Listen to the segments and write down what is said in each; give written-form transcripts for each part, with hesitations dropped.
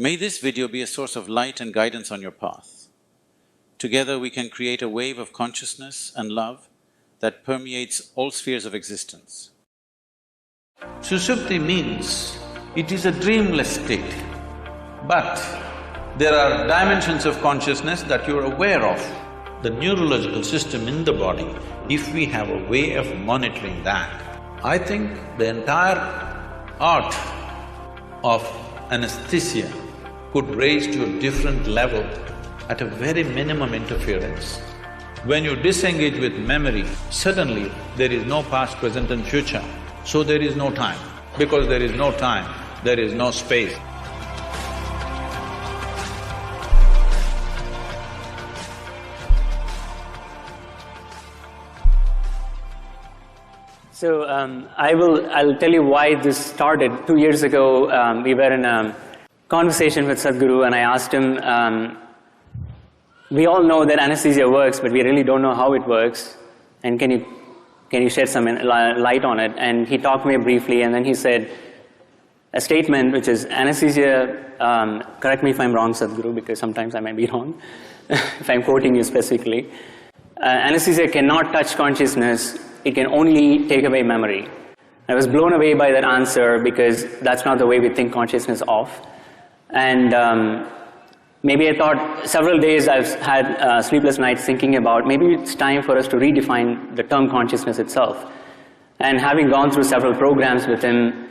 May this video be a source of light and guidance on your path. Together we can create a wave of consciousness and love that permeates all spheres of existence. Sushupti means it is a dreamless state, but there are dimensions of consciousness that you're aware of. The neurological system in the body, if we have a way of monitoring that, I think the entire art of anesthesia could raise to a different level at a very minimum interference. When you disengage with memory, suddenly there is no past, present and future, so there is no time. Because there is no time, there is no space. So I'll tell you why this started. 2 years ago, we were in a conversation with Sadhguru and I asked him, we all know that anesthesia works, but we really don't know how it works, and can you shed some light on it? And he talked to me briefly and then he said a statement which is, anesthesia, correct me if I'm wrong, Sadhguru, because sometimes I might be wrong, if I'm quoting you specifically, anesthesia cannot touch consciousness, it can only take away memory. I was blown away by that answer because that's not the way we think consciousness of. And maybe I thought, several days I've had sleepless nights thinking about maybe it's time for us to redefine the term consciousness itself. And having gone through several programs with him,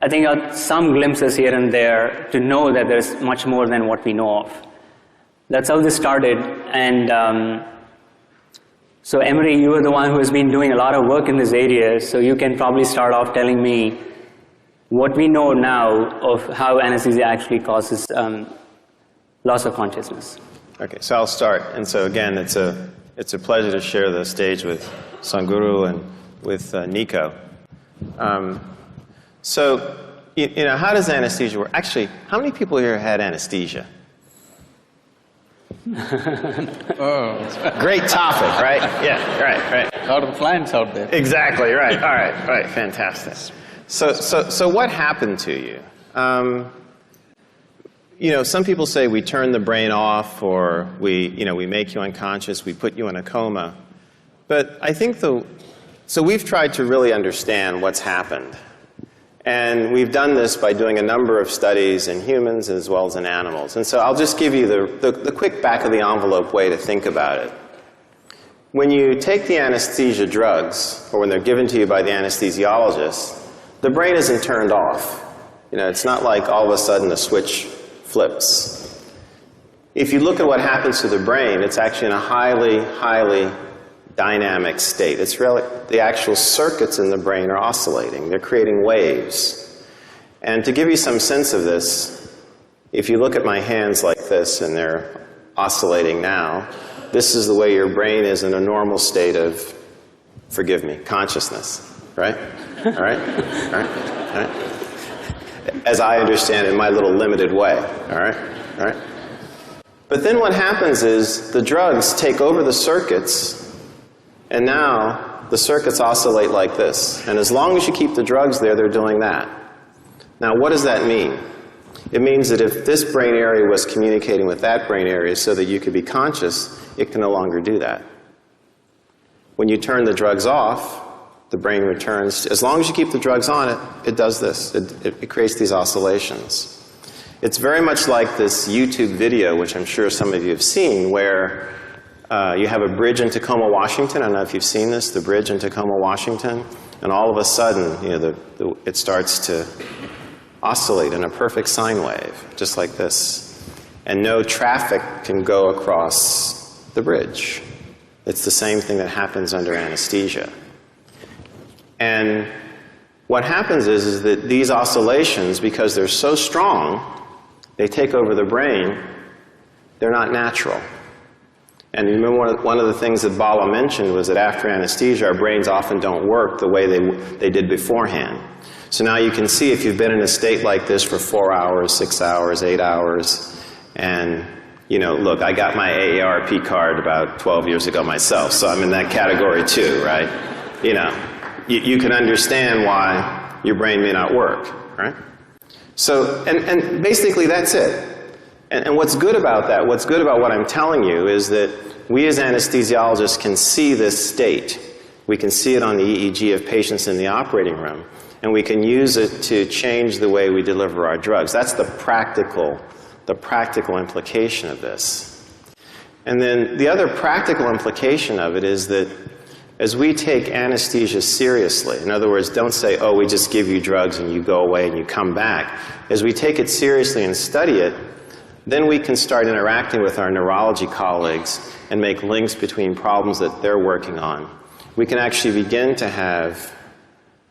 I think I got some glimpses here and there to know that there's much more than what we know of. That's how this started. And so Emery, you are the one who has been doing a lot of work in this area, so you can probably start off telling me what we know now of how anesthesia actually causes loss of consciousness. Okay, so I'll start. And so again, it's a pleasure to share the stage with Sadhguru and with Nico. So, you know, how does anesthesia work? Actually, how many people here had anesthesia? Oh. Great topic, right? Yeah, right. A lot of clients out there. Exactly, right. All right, fantastic. So what happened to you? You know, some people say we turn the brain off, or we make you unconscious, we put you in a coma. But I think so we've tried to really understand what's happened. And we've done this by doing a number of studies in humans as well as in animals. And so I'll just give you the quick back of the envelope way to think about it. When you take the anesthesia drugs, or when they're given to you by the anesthesiologist, the brain isn't turned off. You know, it's not like all of a sudden a switch flips. If you look at what happens to the brain, it's actually in a highly dynamic state. It's really, the actual circuits in the brain are oscillating. They're creating waves. And to give you some sense of this, if you look at my hands like this and they're oscillating now, this is the way your brain is in a normal state of, forgive me, consciousness, right? All right? As I understand it in my little limited way, all right? But then what happens is the drugs take over the circuits, and now the circuits oscillate like this. And as long as you keep the drugs there, they're doing that. Now, what does that mean? It means that if this brain area was communicating with that brain area so that you could be conscious, it can no longer do that. When you turn the drugs off, the brain returns. As long as you keep the drugs on, it does this. It creates these oscillations. It's very much like this YouTube video, which I'm sure some of you have seen, where you have a bridge in Tacoma, Washington. I don't know if you've seen this, the bridge in Tacoma, Washington. And all of a sudden, you know, it starts to oscillate in a perfect sine wave, just like this. And no traffic can go across the bridge. It's the same thing that happens under anesthesia. And what happens is that these oscillations, because they're so strong, they take over the brain, they're not natural. And you remember one of the things that Bala mentioned was that after anesthesia, our brains often don't work the way they did beforehand. So now you can see if you've been in a state like this for 4 hours, 6 hours, 8 hours, and, you know, look, I got my AARP card about 12 years ago myself, so I'm in that category too, right? You know, you can understand why your brain may not work, right? So, and basically that's it. And what's good about that, what's good about what I'm telling you is that we as anesthesiologists can see this state. We can see it on the EEG of patients in the operating room, and we can use it to change the way we deliver our drugs. That's the practical implication of this. And then the other practical implication of it is that as we take anesthesia seriously, in other words, don't say, oh, we just give you drugs and you go away and you come back. As we take it seriously and study it, then we can start interacting with our neurology colleagues and make links between problems that they're working on. We can actually begin to have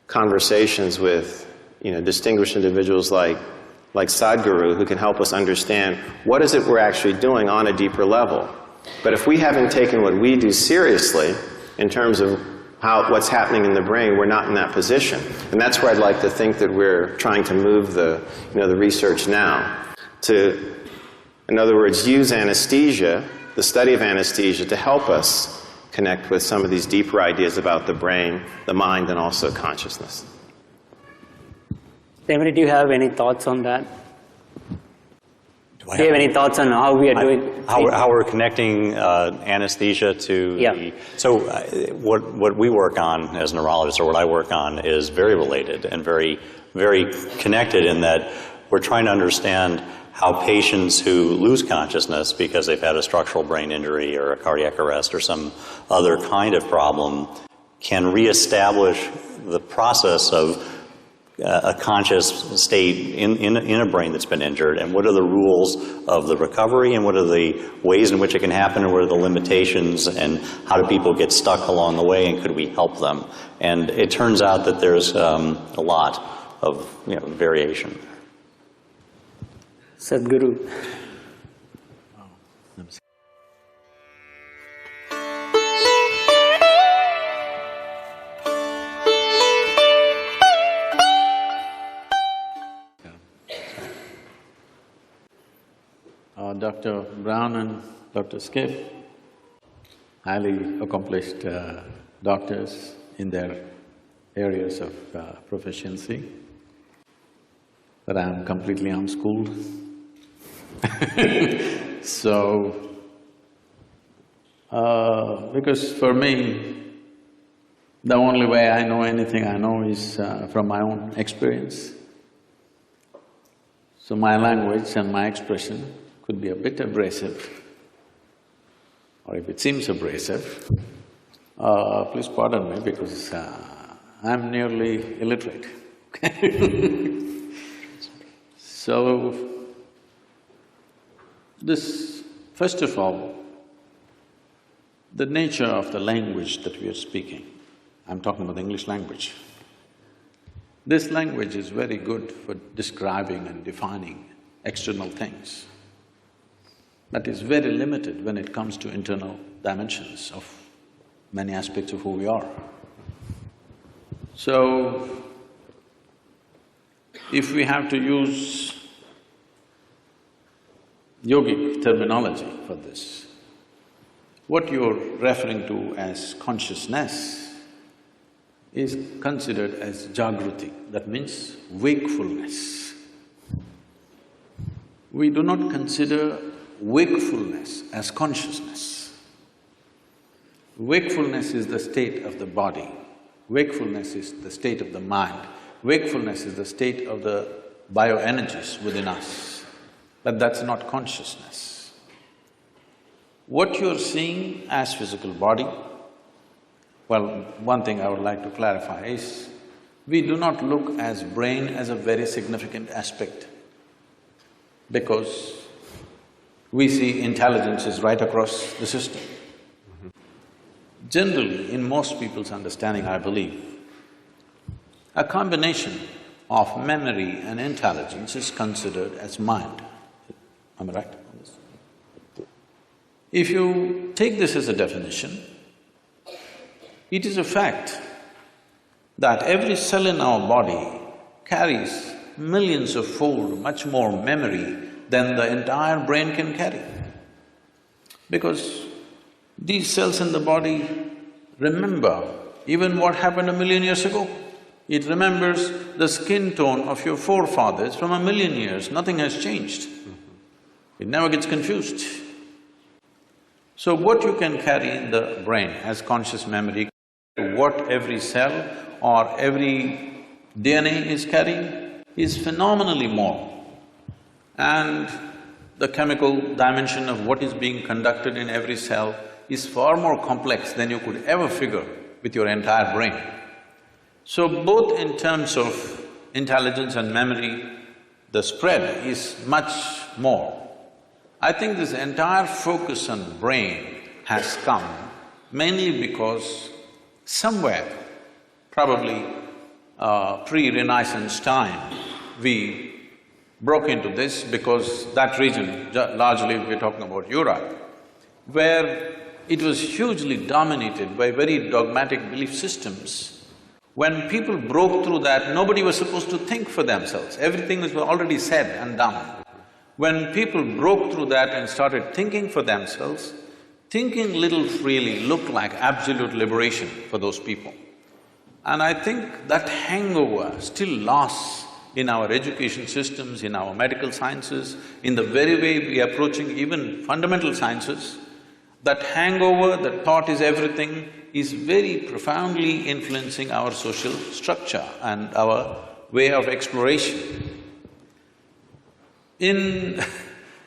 conversations with, distinguished individuals like Sadhguru, who can help us understand what is it we're actually doing on a deeper level. But if we haven't taken what we do seriously in terms of what's happening in the brain, we're not in that position. And that's where I'd like to think that we're trying to move the research now to, in other words, use anesthesia, the study of anesthesia, to help us connect with some of these deeper ideas about the brain, the mind, and also consciousness. David, do you have any thoughts on that? Do you have any thoughts on how we are doing? How we're connecting anesthesia to the... So what we work on as neurologists, or what I work on, is very related and very, very connected in that we're trying to understand how patients who lose consciousness because they've had a structural brain injury or a cardiac arrest or some other kind of problem can reestablish the process of a conscious state in a brain that's been injured, and what are the rules of the recovery, and what are the ways in which it can happen, and what are the limitations, and how do people get stuck along the way, and could we help them? And it turns out that there's a lot of variation. Sadhguru. Dr. Brown and Dr. Skip, highly accomplished doctors in their areas of proficiency, but I'm completely unschooled. So, because for me, the only way I know anything I know is from my own experience. So my language and my expression could be a bit abrasive, or if it seems abrasive, please pardon me because I'm nearly illiterate. So, first of all, the nature of the language that we are speaking, I'm talking about the English language. This language is very good for describing and defining external things, but is very limited when it comes to internal dimensions of many aspects of who we are. So, if we have to use yogic terminology for this, what you're referring to as consciousness is considered as jagruti, that means wakefulness. We do not consider wakefulness as consciousness. Wakefulness is the state of the body, wakefulness is the state of the mind, wakefulness is the state of the bioenergies within us, but that's not consciousness. What you're seeing as physical body, well, one thing I would like to clarify is, we do not look as brain as a very significant aspect, because we see intelligence is right across the system. Generally, in most people's understanding, I believe, a combination of memory and intelligence is considered as mind. Am I right on this? If you take this as a definition, it is a fact that every cell in our body carries millions of fold much more memory than the entire brain can carry. Because these cells in the body remember even what happened 1,000,000 years ago, It remembers the skin tone of your forefathers from 1,000,000 years, nothing has changed. It never gets confused. So what you can carry in the brain as conscious memory, what every cell or every DNA is carrying is phenomenally more. And the chemical dimension of what is being conducted in every cell is far more complex than you could ever figure with your entire brain. So both in terms of intelligence and memory, the spread is much more. I think this entire focus on brain has come mainly because somewhere, probably pre-Renaissance time, we broke into this because that region, largely we're talking about Europe, where it was hugely dominated by very dogmatic belief systems. When people broke through that, nobody was supposed to think for themselves, everything was already said and done. When people broke through that and started thinking for themselves, thinking little freely looked like absolute liberation for those people. And I think that hangover still lasts in our education systems, in our medical sciences, in the very way we are approaching even fundamental sciences. That hangover, that thought is everything, is very profoundly influencing our social structure and our way of exploration. In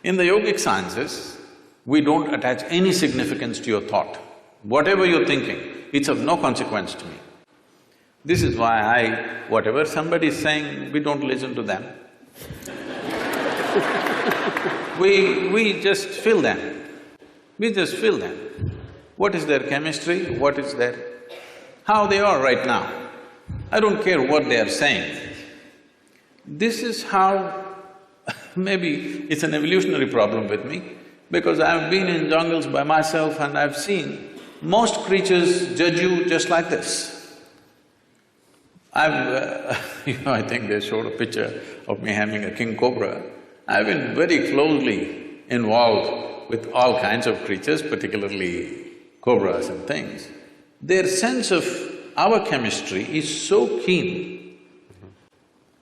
the yogic sciences, we don't attach any significance to your thought. Whatever you're thinking, it's of no consequence to me. This is why whatever somebody is saying, we don't listen to them. We just feel them. We just feel them. What is their chemistry, what is their… how they are right now. I don't care what they are saying. This is how… maybe it's an evolutionary problem with me, because I've been in jungles by myself and I've seen most creatures judge you just like this. I think they showed a picture of me having a king cobra. I've been very closely involved with all kinds of creatures, particularly cobras and things. Their sense of our chemistry is so keen.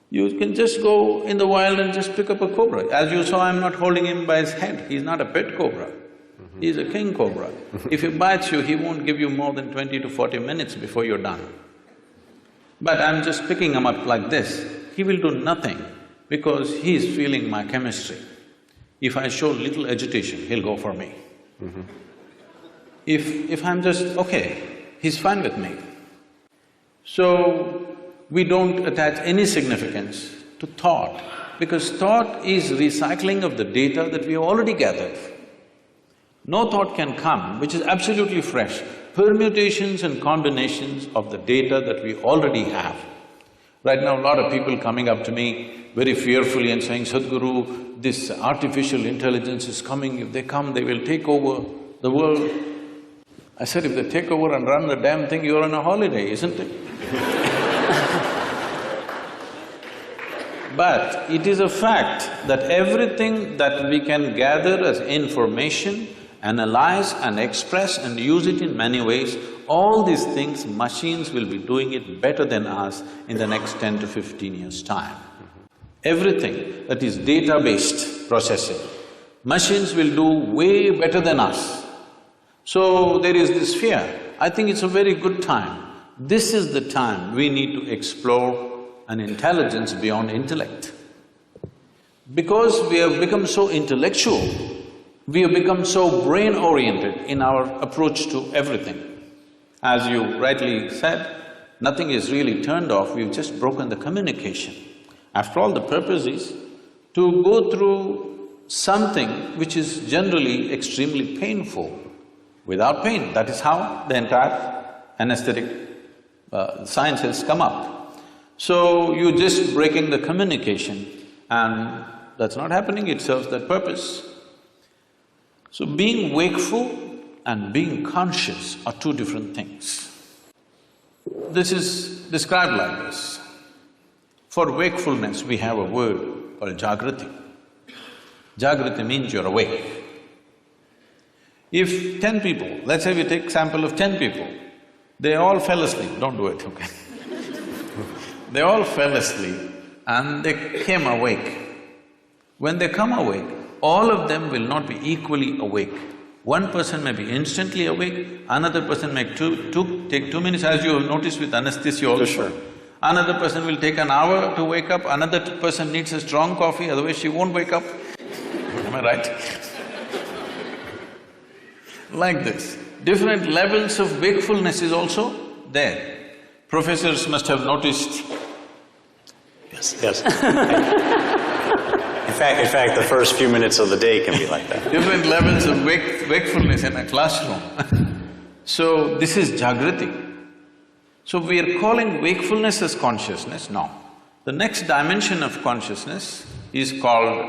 You can just go in the wild and just pick up a cobra. As you saw, I'm not holding him by his head, he's not a pet cobra. He's a king cobra. If he bites you, he won't give you more than 20 to 40 minutes before you're done. But I'm just picking him up like this, he will do nothing because he's feeling my chemistry. If I show little agitation, he'll go for me. If I'm just, okay, he's fine with me. So, we don't attach any significance to thought, because thought is recycling of the data that we have already gathered. No thought can come which is absolutely fresh, permutations and combinations of the data that we already have. Right now, a lot of people coming up to me very fearfully and saying, Sadhguru, this artificial intelligence is coming, if they come, they will take over the world. I said, if they take over and run the damn thing, you're on a holiday, isn't it? But it is a fact that everything that we can gather as information, analyze and express and use it in many ways, all these things, machines will be doing it better than us in the next 10 to 15 years' time. Everything that is data-based processing, machines will do way better than us. So there is this fear. I think it's a very good time. This is the time we need to explore an intelligence beyond intellect. Because we have become so intellectual, we have become so brain-oriented in our approach to everything. As you rightly said, nothing is really turned off, we've just broken the communication. After all, the purpose is to go through something which is generally extremely painful without pain. That is how the entire anesthetic science has come up. So, you're just breaking the communication and that's not happening, it serves that purpose. So, being wakeful and being conscious are two different things. This is described like this. For wakefulness, we have a word called Jagrati. Jagrati means you're awake. If 10 people, let's say we take sample of 10 people, they all fell asleep, don't do it, okay? They all fell asleep and they came awake. When they come awake, all of them will not be equally awake. One person may be instantly awake, another person may take 2 minutes, as you have noticed with anesthesia also. Sure. Another person will take an hour to wake up, another person needs a strong coffee, otherwise she won't wake up. Am I right? Like this. Different levels of wakefulness is also there. Professors must have noticed. Yes, yes. In fact, the first few minutes of the day can be like that. Different levels of wakefulness in a classroom. So, this is Jagriti. So, we are calling wakefulness as consciousness now. The next dimension of consciousness is called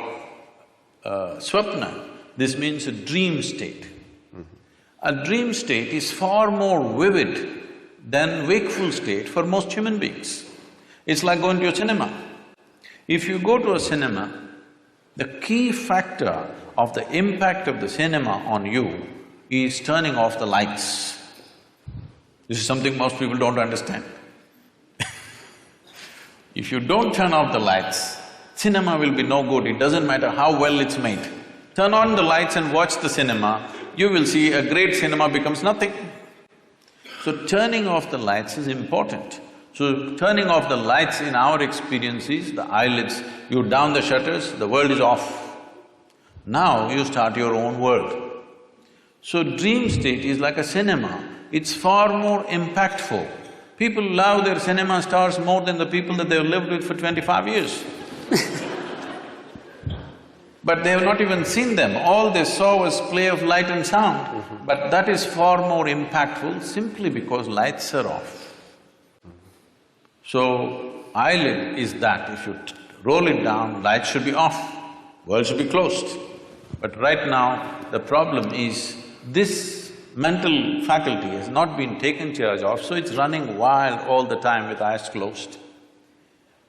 Swapna. This means a dream state. A dream state is far more vivid than wakeful state for most human beings. It's like going to a cinema. If you go to a cinema, the key factor of the impact of the cinema on you is turning off the lights. This is something most people don't understand. If you don't turn off the lights, cinema will be no good, it doesn't matter how well it's made. Turn on the lights and watch the cinema, you will see a great cinema becomes nothing. So turning off the lights is important. So turning off the lights in our experience is the eyelids, you down the shutters, the world is off. Now you start your own world. So dream state is like a cinema, it's far more impactful. People love their cinema stars more than the people that they've lived with for 25 years. But they have not even seen them, all they saw was play of light and sound. But that is far more impactful simply because lights are off. So, eyelid is that, if you roll it down, lights should be off, world should be closed. But right now, the problem is this mental faculty has not been taken charge of, so it's running wild all the time with eyes closed.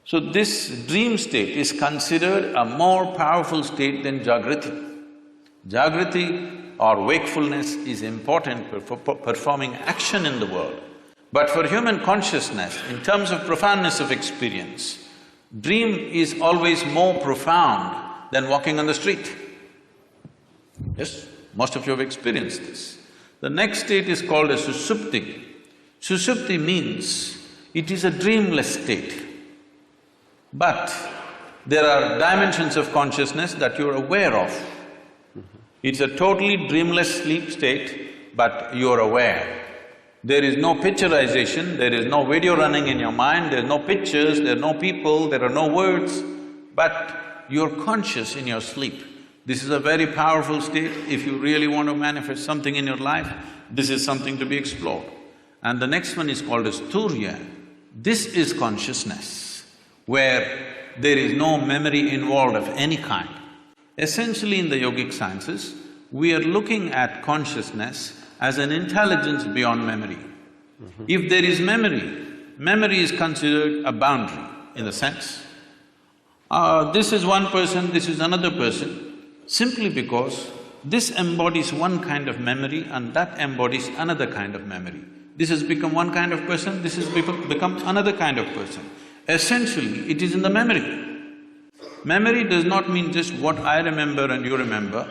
So this dream state is considered a more powerful state than Jagriti. Jagriti or wakefulness is important for performing action in the world. But for human consciousness, in terms of profoundness of experience, dream is always more profound than walking on the street. Yes, most of you have experienced this. The next state is called a susupti. Susupti means it is a dreamless state. But there are dimensions of consciousness that you're aware of. It's a totally dreamless sleep state, but you're aware. There is no picturization, there is no video running in your mind, there are no pictures, there are no people, there are no words, but you're conscious in your sleep. This is a very powerful state. If you really want to manifest something in your life, this is something to be explored. And the next one is called as Turya. This is consciousness, where there is no memory involved of any kind. Essentially in the yogic sciences, we are looking at consciousness as an intelligence beyond memory. If there is memory, memory is considered a boundary in the sense, this is one person, this is another person, simply because this embodies one kind of memory and that embodies another kind of memory. This has become one kind of person, this has become another kind of person. Essentially, it is in the memory. Memory does not mean just what I remember and you remember.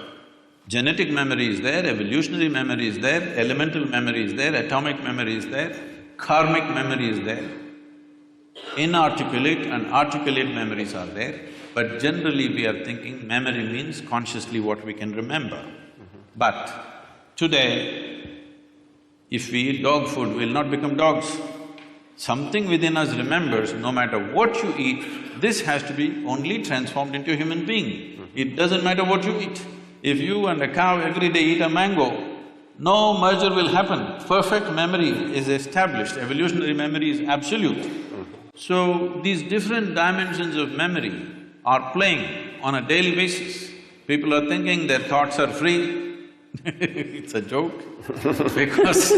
Genetic memory is there, evolutionary memory is there, elemental memory is there, atomic memory is there, karmic memory is there. Inarticulate and articulate memories are there, but generally we are thinking memory means consciously what we can remember. But today, if we eat dog food, we'll not become dogs. Something within us remembers, no matter what you eat, this has to be only transformed into a human being. It doesn't matter what you eat. If you and a cow every day eat a mango, no merger will happen. Perfect memory is established, evolutionary memory is absolute. So, these different dimensions of memory are playing on a daily basis. People are thinking their thoughts are free. It's a joke because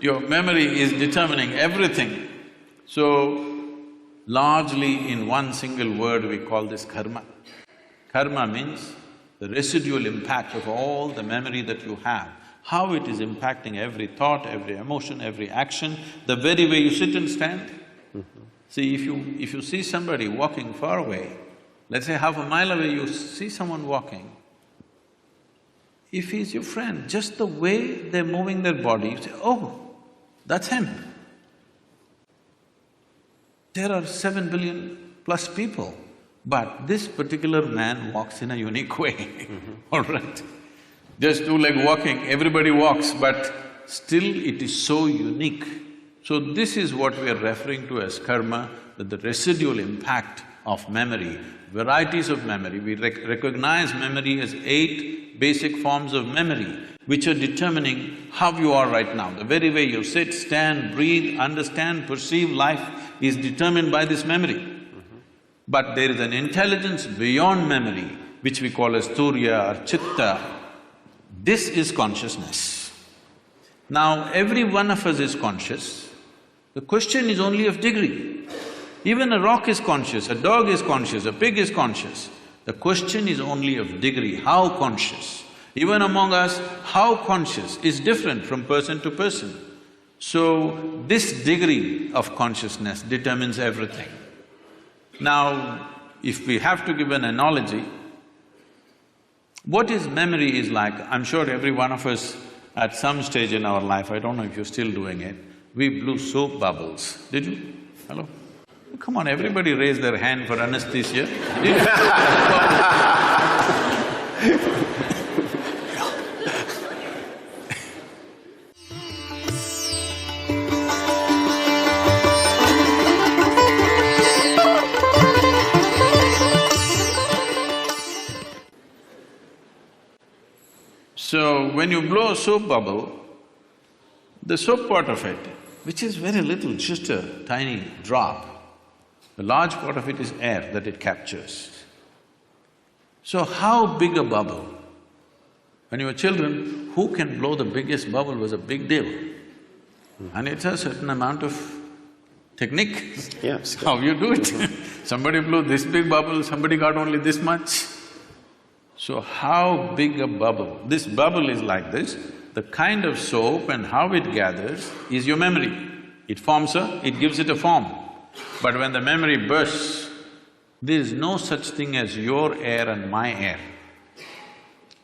your memory is determining everything. So, largely in one single word we call this karma. Karma means the residual impact of all the memory that you have, how it is impacting every thought, every emotion, every action, the very way you sit and stand. See, if you see somebody walking far away, let's say half a mile away you see someone walking, if he's your friend, just the way they're moving their body, you say, oh, that's him. There are 7 billion plus people, but this particular man walks in a unique way, all right? Just do like walking, everybody walks, but still it is so unique. So this is what we are referring to as karma, that the residual impact of memory, varieties of memory. We recognize memory as 8 basic forms of memory, which are determining how you are right now. The very way you sit, stand, breathe, understand, perceive life is determined by this memory. But there is an intelligence beyond memory, which we call as Turya or Chitta. This is consciousness. Now, every one of us is conscious. The question is only of degree. Even a rock is conscious, a dog is conscious, a pig is conscious. The question is only of degree, how conscious. Even among us, how conscious is different from person to person. So, this degree of consciousness determines everything. Now, if we have to give an analogy, what is memory is like, I'm sure every one of us at some stage in our life, I don't know if you're still doing it, we blew soap bubbles. Did you? Hello? Come on, everybody raise their hand for anesthesia. Did you? So, when you blow a soap bubble, the soap part of it, which is very little, just a tiny drop, the large part of it is air that it captures. So how big a bubble? When you were children, who can blow the biggest bubble was a big deal. And it's a certain amount of technique. Yes. How you do it. Somebody blew this big bubble, somebody got only this much. So how big a bubble? This bubble is like this, the kind of soap and how it gathers is your memory. It forms it gives it a form. But when the memory bursts, there is no such thing as your air and my air.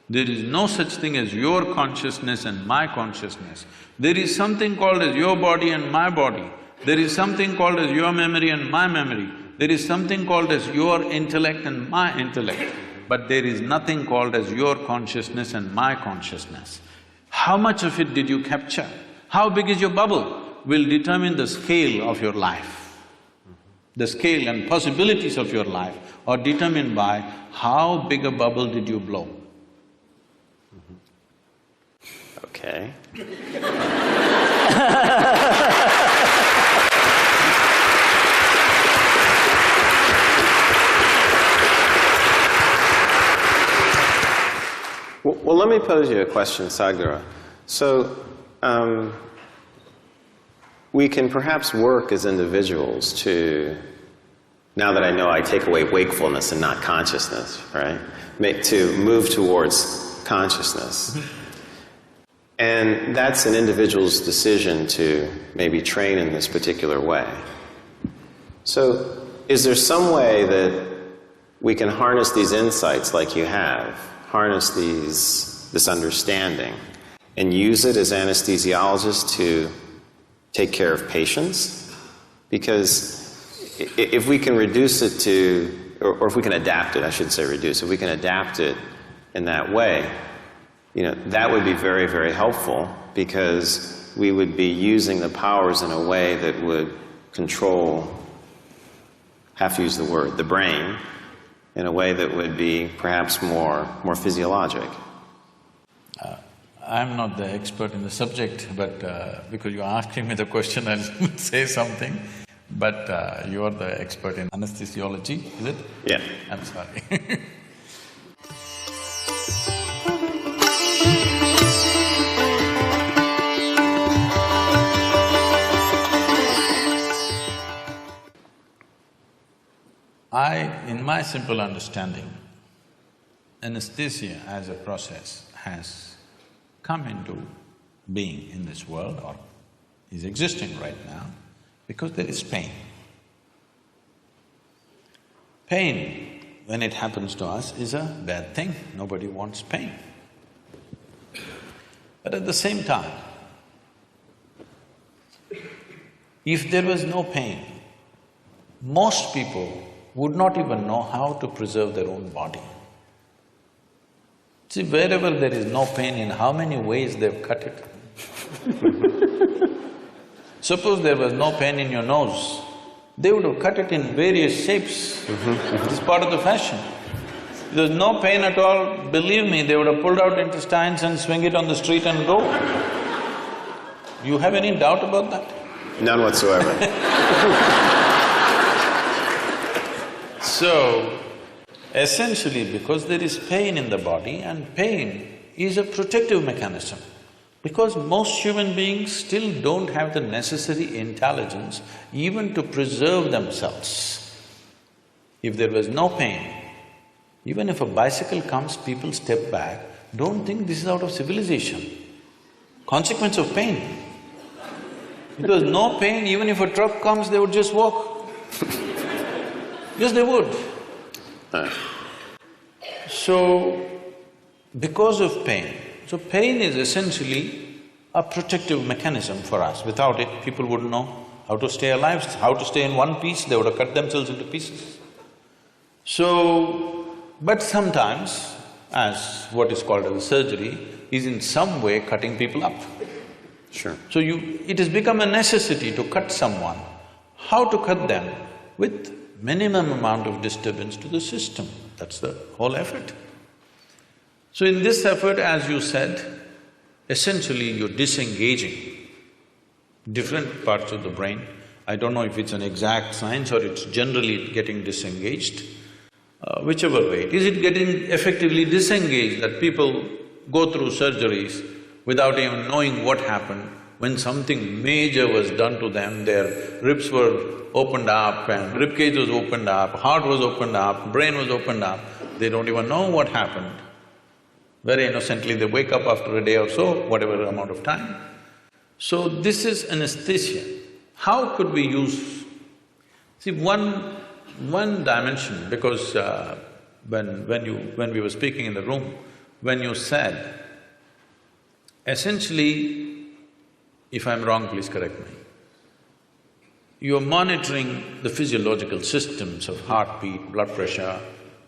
There is no such thing as your consciousness and my consciousness. There is something called as your body and my body. There is something called as your memory and my memory. There is something called as your intellect and my intellect. But there is nothing called as your consciousness and my consciousness. How much of it did you capture? How big is your bubble will determine the scale of your life. The scale and possibilities of your life are determined by how big a bubble did you blow. Okay. Well, let me pose you a question, Sadhguru. So, we can perhaps work as individuals to, now that I know I take away wakefulness and not consciousness, right? To move towards consciousness. And that's an individual's decision to maybe train in this particular way. So, is there some way that we can harness these insights like you have, harness this understanding, and use it as anesthesiologists to take care of patients? Because if we can reduce it to, or if we can adapt it, I should say reduce, if we can adapt it in that way, you know, that would be very, very helpful, because we would be using the powers in a way that would control, have to use the word, the brain, in a way that would be perhaps more physiologic. I'm not the expert in the subject, but because you're asking me the question, I'll say something. But you are the expert in anesthesiology, is it? Yeah. I'm sorry. In my simple understanding, anesthesia as a process has come into being in this world, or is existing right now, because there is pain. Pain, when it happens to us, is a bad thing. Nobody wants pain. But at the same time, if there was no pain, most people would not even know how to preserve their own body. See, wherever there is no pain, in how many ways they've cut it. Suppose there was no pain in your nose, they would have cut it in various shapes. It's part of the fashion. If there's no pain at all, believe me, they would have pulled out intestines and swing it on the street and go. You have any doubt about that? None whatsoever. So, essentially because there is pain in the body, and pain is a protective mechanism. Because most human beings still don't have the necessary intelligence even to preserve themselves. If there was no pain, even if a bicycle comes, people step back, don't think this is out of civilization. Consequence of pain. If there was no pain, even if a truck comes, they would just walk. Yes, they would. So, because of pain, so pain is essentially a protective mechanism for us. Without it, people wouldn't know how to stay alive, how to stay in one piece, they would have cut themselves into pieces. So, but sometimes, as what is called as a surgery, is in some way cutting people up. Sure. So it has become a necessity to cut someone. How to cut them? With minimum amount of disturbance to the system. That's the whole effort. So in this effort, as you said, essentially you're disengaging different parts of the brain. I don't know if it's an exact science or it's generally getting disengaged. Whichever way, is it getting effectively disengaged that people go through surgeries without even knowing what happened? When something major was done to them, their ribs were opened up and ribcage was opened up, heart was opened up, brain was opened up, they don't even know what happened. Very innocently, they wake up after a day or so, whatever amount of time. So this is anesthesia. How could we use… See, one dimension, because when we were speaking in the room, when you said, essentially, if I'm wrong, please correct me, you're monitoring the physiological systems of heartbeat, blood pressure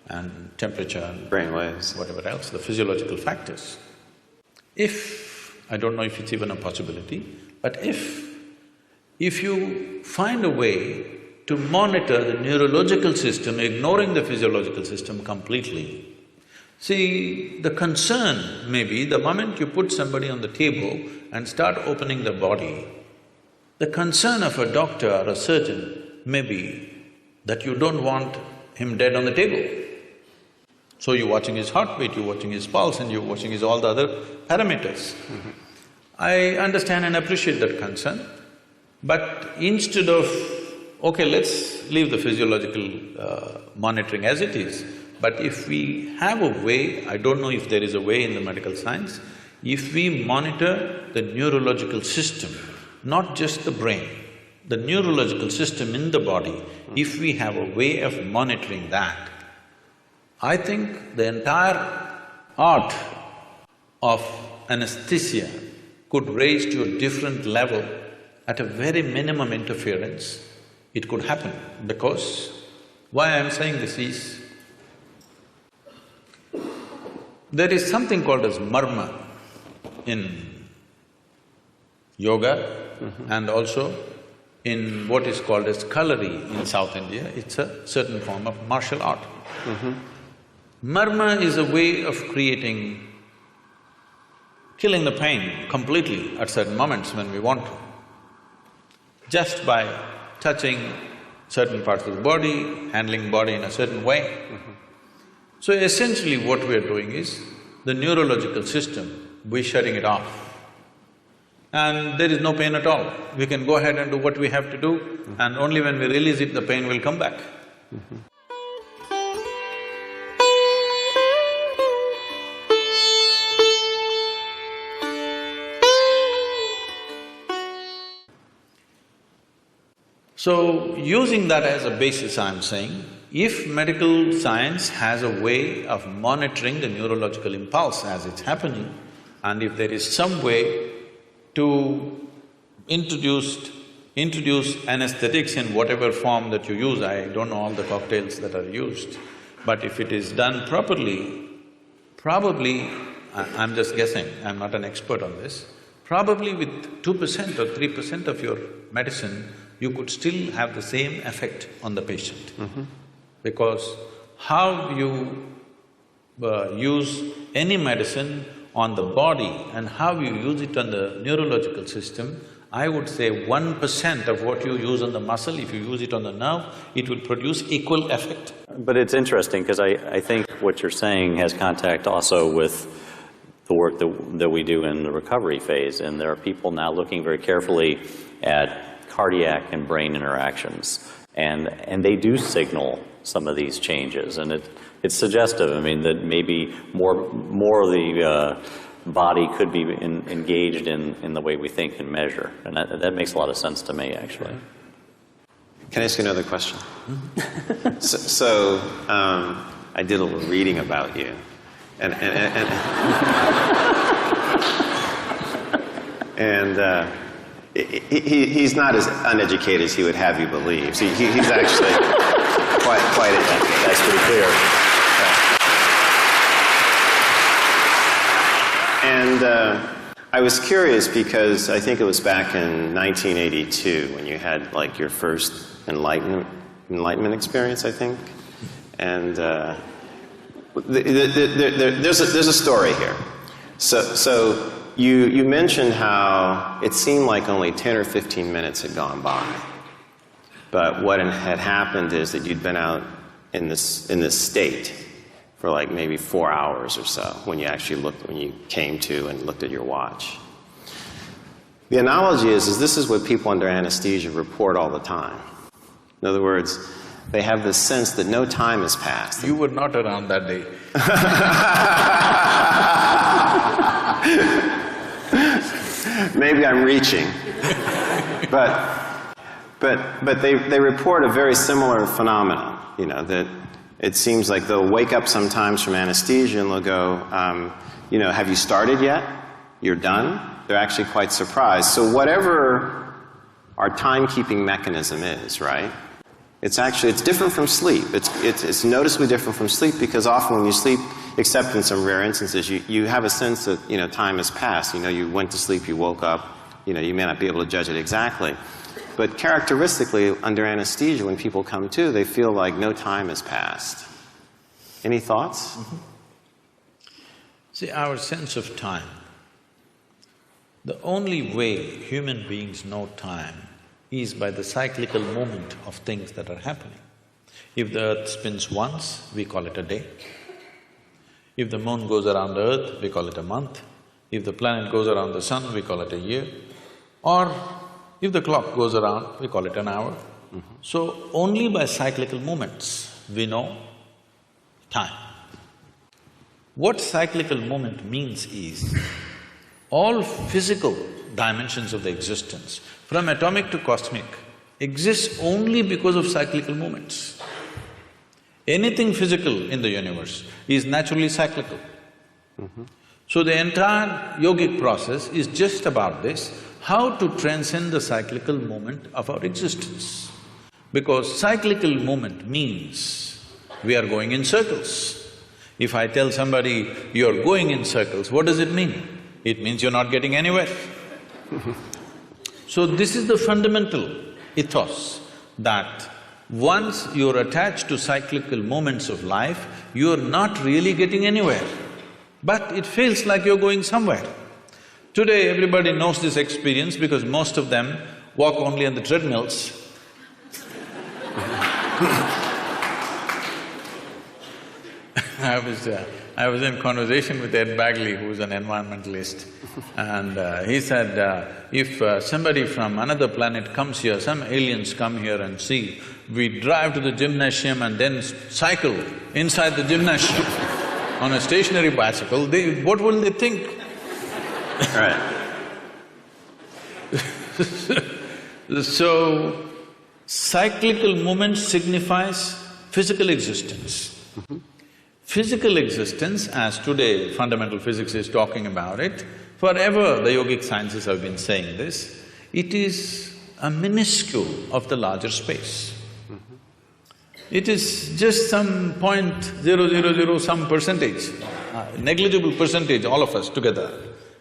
and temperature and Brain waves. whatever else, the physiological factors. If… I don't know if it's even a possibility, but if you find a way to monitor the neurological system, ignoring the physiological system completely. See, the concern may be the moment you put somebody on the table and start opening the body, the concern of a doctor or a surgeon may be that you don't want him dead on the table. So you're watching his heartbeat, you're watching his pulse and you're watching his all the other parameters. I understand and appreciate that concern, but instead of… okay, let's leave the physiological monitoring as it is, but if we have a way, I don't know if there is a way in the medical science, if we monitor the neurological system, not just the brain, the neurological system in the body, if we have a way of monitoring that, I think the entire art of anesthesia could raise to a different level at a very minimum interference. It could happen, because why I'm saying this is, there is something called as marma in yoga and also in what is called as kalari in South India. It's a certain form of martial art. Marma is a way of killing the pain completely at certain moments when we want to, just by touching certain parts of the body, handling body in a certain way. So essentially what we're doing is, the neurological system, we're shutting it off. And there is no pain at all. We can go ahead and do what we have to do, and only when we release it, the pain will come back. So, using that as a basis, I'm saying, If medical science has a way of monitoring the neurological impulse as it's happening, and if there is some way to introduce anesthetics in whatever form that you use, I don't know all the cocktails that are used, but if it is done properly, probably, I'm just guessing, I'm not an expert on this, probably with 2% or 3% of your medicine, you could still have the same effect on the patient. Because how you use any medicine on the body and how you use it on the neurological system, I would say 1% of what you use on the muscle, if you use it on the nerve, it will produce equal effect. But it's interesting, because I think what you're saying has contact also with the work that we do in the recovery phase, and there are people now looking very carefully at cardiac and brain interactions, and they do signal some of these changes, and it's suggestive. I mean, that maybe more of the body could be engaged in the way we think and measure, and that makes a lot of sense to me, actually. Can I ask you another question? I did a little reading about you, and he's not as uneducated as he would have you believe. So he's actually quite educated. That's pretty clear. And I was curious because I think it was back in 1982 when you had like your first enlightenment experience, I think. And there's a story here. So you mentioned how it seemed like only 10 or 15 minutes had gone by. But what had happened is that you'd been out in this state for like maybe 4 hours or so when you came to and looked at your watch. The analogy is this is what people under anesthesia report all the time. In other words, they have this sense that no time has passed. You were not around that day. Maybe I'm reaching. But they report a very similar phenomenon, you know, that it seems like they'll wake up sometimes from anesthesia and they'll go, you know, have you started yet? You're done? They're actually quite surprised. So whatever our timekeeping mechanism is, right? It's different from sleep. It's noticeably different from sleep because often when you sleep, except in some rare instances, you have a sense that, you know, time has passed. You know, you went to sleep, you woke up, you know, you may not be able to judge it exactly. But characteristically, under anesthesia, when people come to, they feel like no time has passed. Any thoughts? Mm-hmm. See, our sense of time, the only way human beings know time is by the cyclical movement of things that are happening. If the earth spins once, we call it a day. If the moon goes around the earth, we call it a month. If the planet goes around the sun, we call it a year. Or if the clock goes around, we call it an hour. Mm-hmm. So only by cyclical movements we know time. What cyclical movement means is, all physical dimensions of the existence, from atomic to cosmic, exists only because of cyclical movements. Anything physical in the universe is naturally cyclical. Mm-hmm. So the entire yogic process is just about this, how to transcend the cyclical movement of our existence. Because cyclical movement means we are going in circles. If I tell somebody, you're going in circles, what does it mean? It means you're not getting anywhere. So this is the fundamental ethos, that once you're attached to cyclical moments of life, you're not really getting anywhere, but it feels like you're going somewhere. Today, everybody knows this experience because most of them walk only on the treadmills. I was in conversation with Ed Bagley, who's an environmentalist, and he said, if somebody from another planet comes here, some aliens come here and see, we drive to the gymnasium and then cycle inside the gymnasium on a stationary bicycle, what will they think? Right. So, cyclical movement signifies physical existence. Physical existence, as today fundamental physics is talking about it, forever the yogic sciences have been saying this, it is a minuscule of the larger space. It is just some 0.000 some percentage, negligible percentage, all of us together,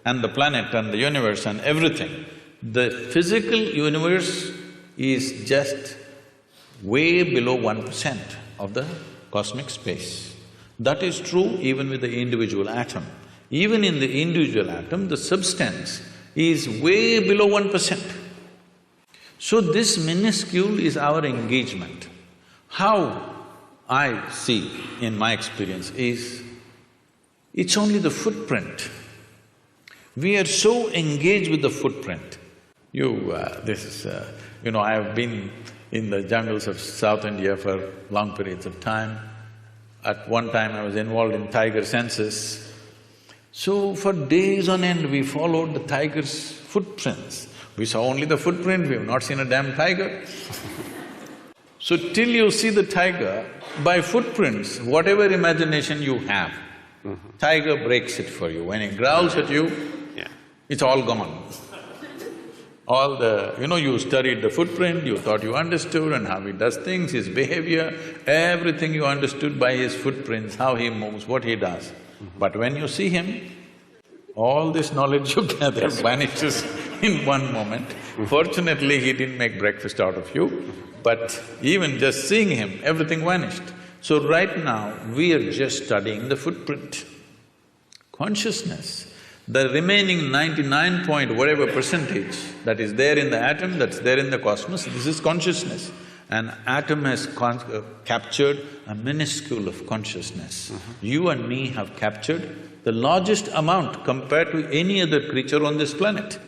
and the planet and the universe and everything. The physical universe is just way below 1% of the cosmic space. That is true even with the individual atom. Even in the individual atom, the substance is way below 1%. So this minuscule is our engagement. How I see in my experience is, it's only the footprint. We are so engaged with the footprint. I have been in the jungles of South India for long periods of time. At one time I was involved in tiger census. So for days on end we followed the tiger's footprints. We saw only the footprint, we have not seen a damn tiger. So till you see the tiger, by footprints, whatever imagination you have, tiger breaks it for you. When he growls at you, it's all gone. All the… you studied the footprint, you thought you understood and how he does things, his behavior, everything you understood by his footprints, how he moves, what he does. But when you see him, all this knowledge you gather vanishes in one moment. Fortunately, he didn't make breakfast out of you, but even just seeing him, everything vanished. So right now, we are just studying the footprint. Consciousness, the remaining 99 point whatever percentage that is there in the atom, that's there in the cosmos, this is consciousness. An atom has captured a minuscule of consciousness. You and me have captured the largest amount compared to any other creature on this planet.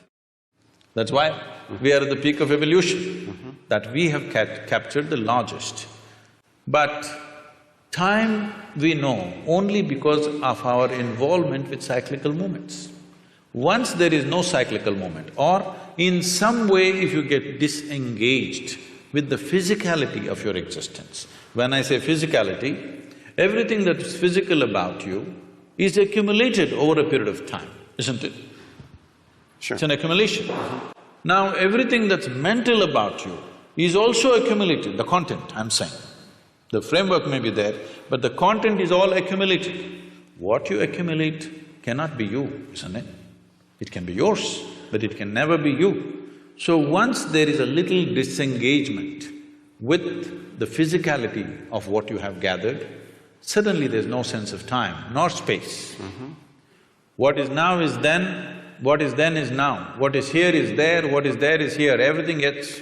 That's why we are at the peak of evolution, that we have captured the largest. But time we know only because of our involvement with cyclical movements. Once there is no cyclical movement, or in some way if you get disengaged with the physicality of your existence. When I say physicality, everything that is physical about you is accumulated over a period of time, isn't it? Sure. It's an accumulation. Now everything that's mental about you is also accumulated, the content, I'm saying. The framework may be there, but the content is all accumulated. What you accumulate cannot be you, isn't it? It can be yours, but it can never be you. So once there is a little disengagement with the physicality of what you have gathered, suddenly there's no sense of time nor space. What is now is then, what is then is now, what is here is there, what is there is here, everything gets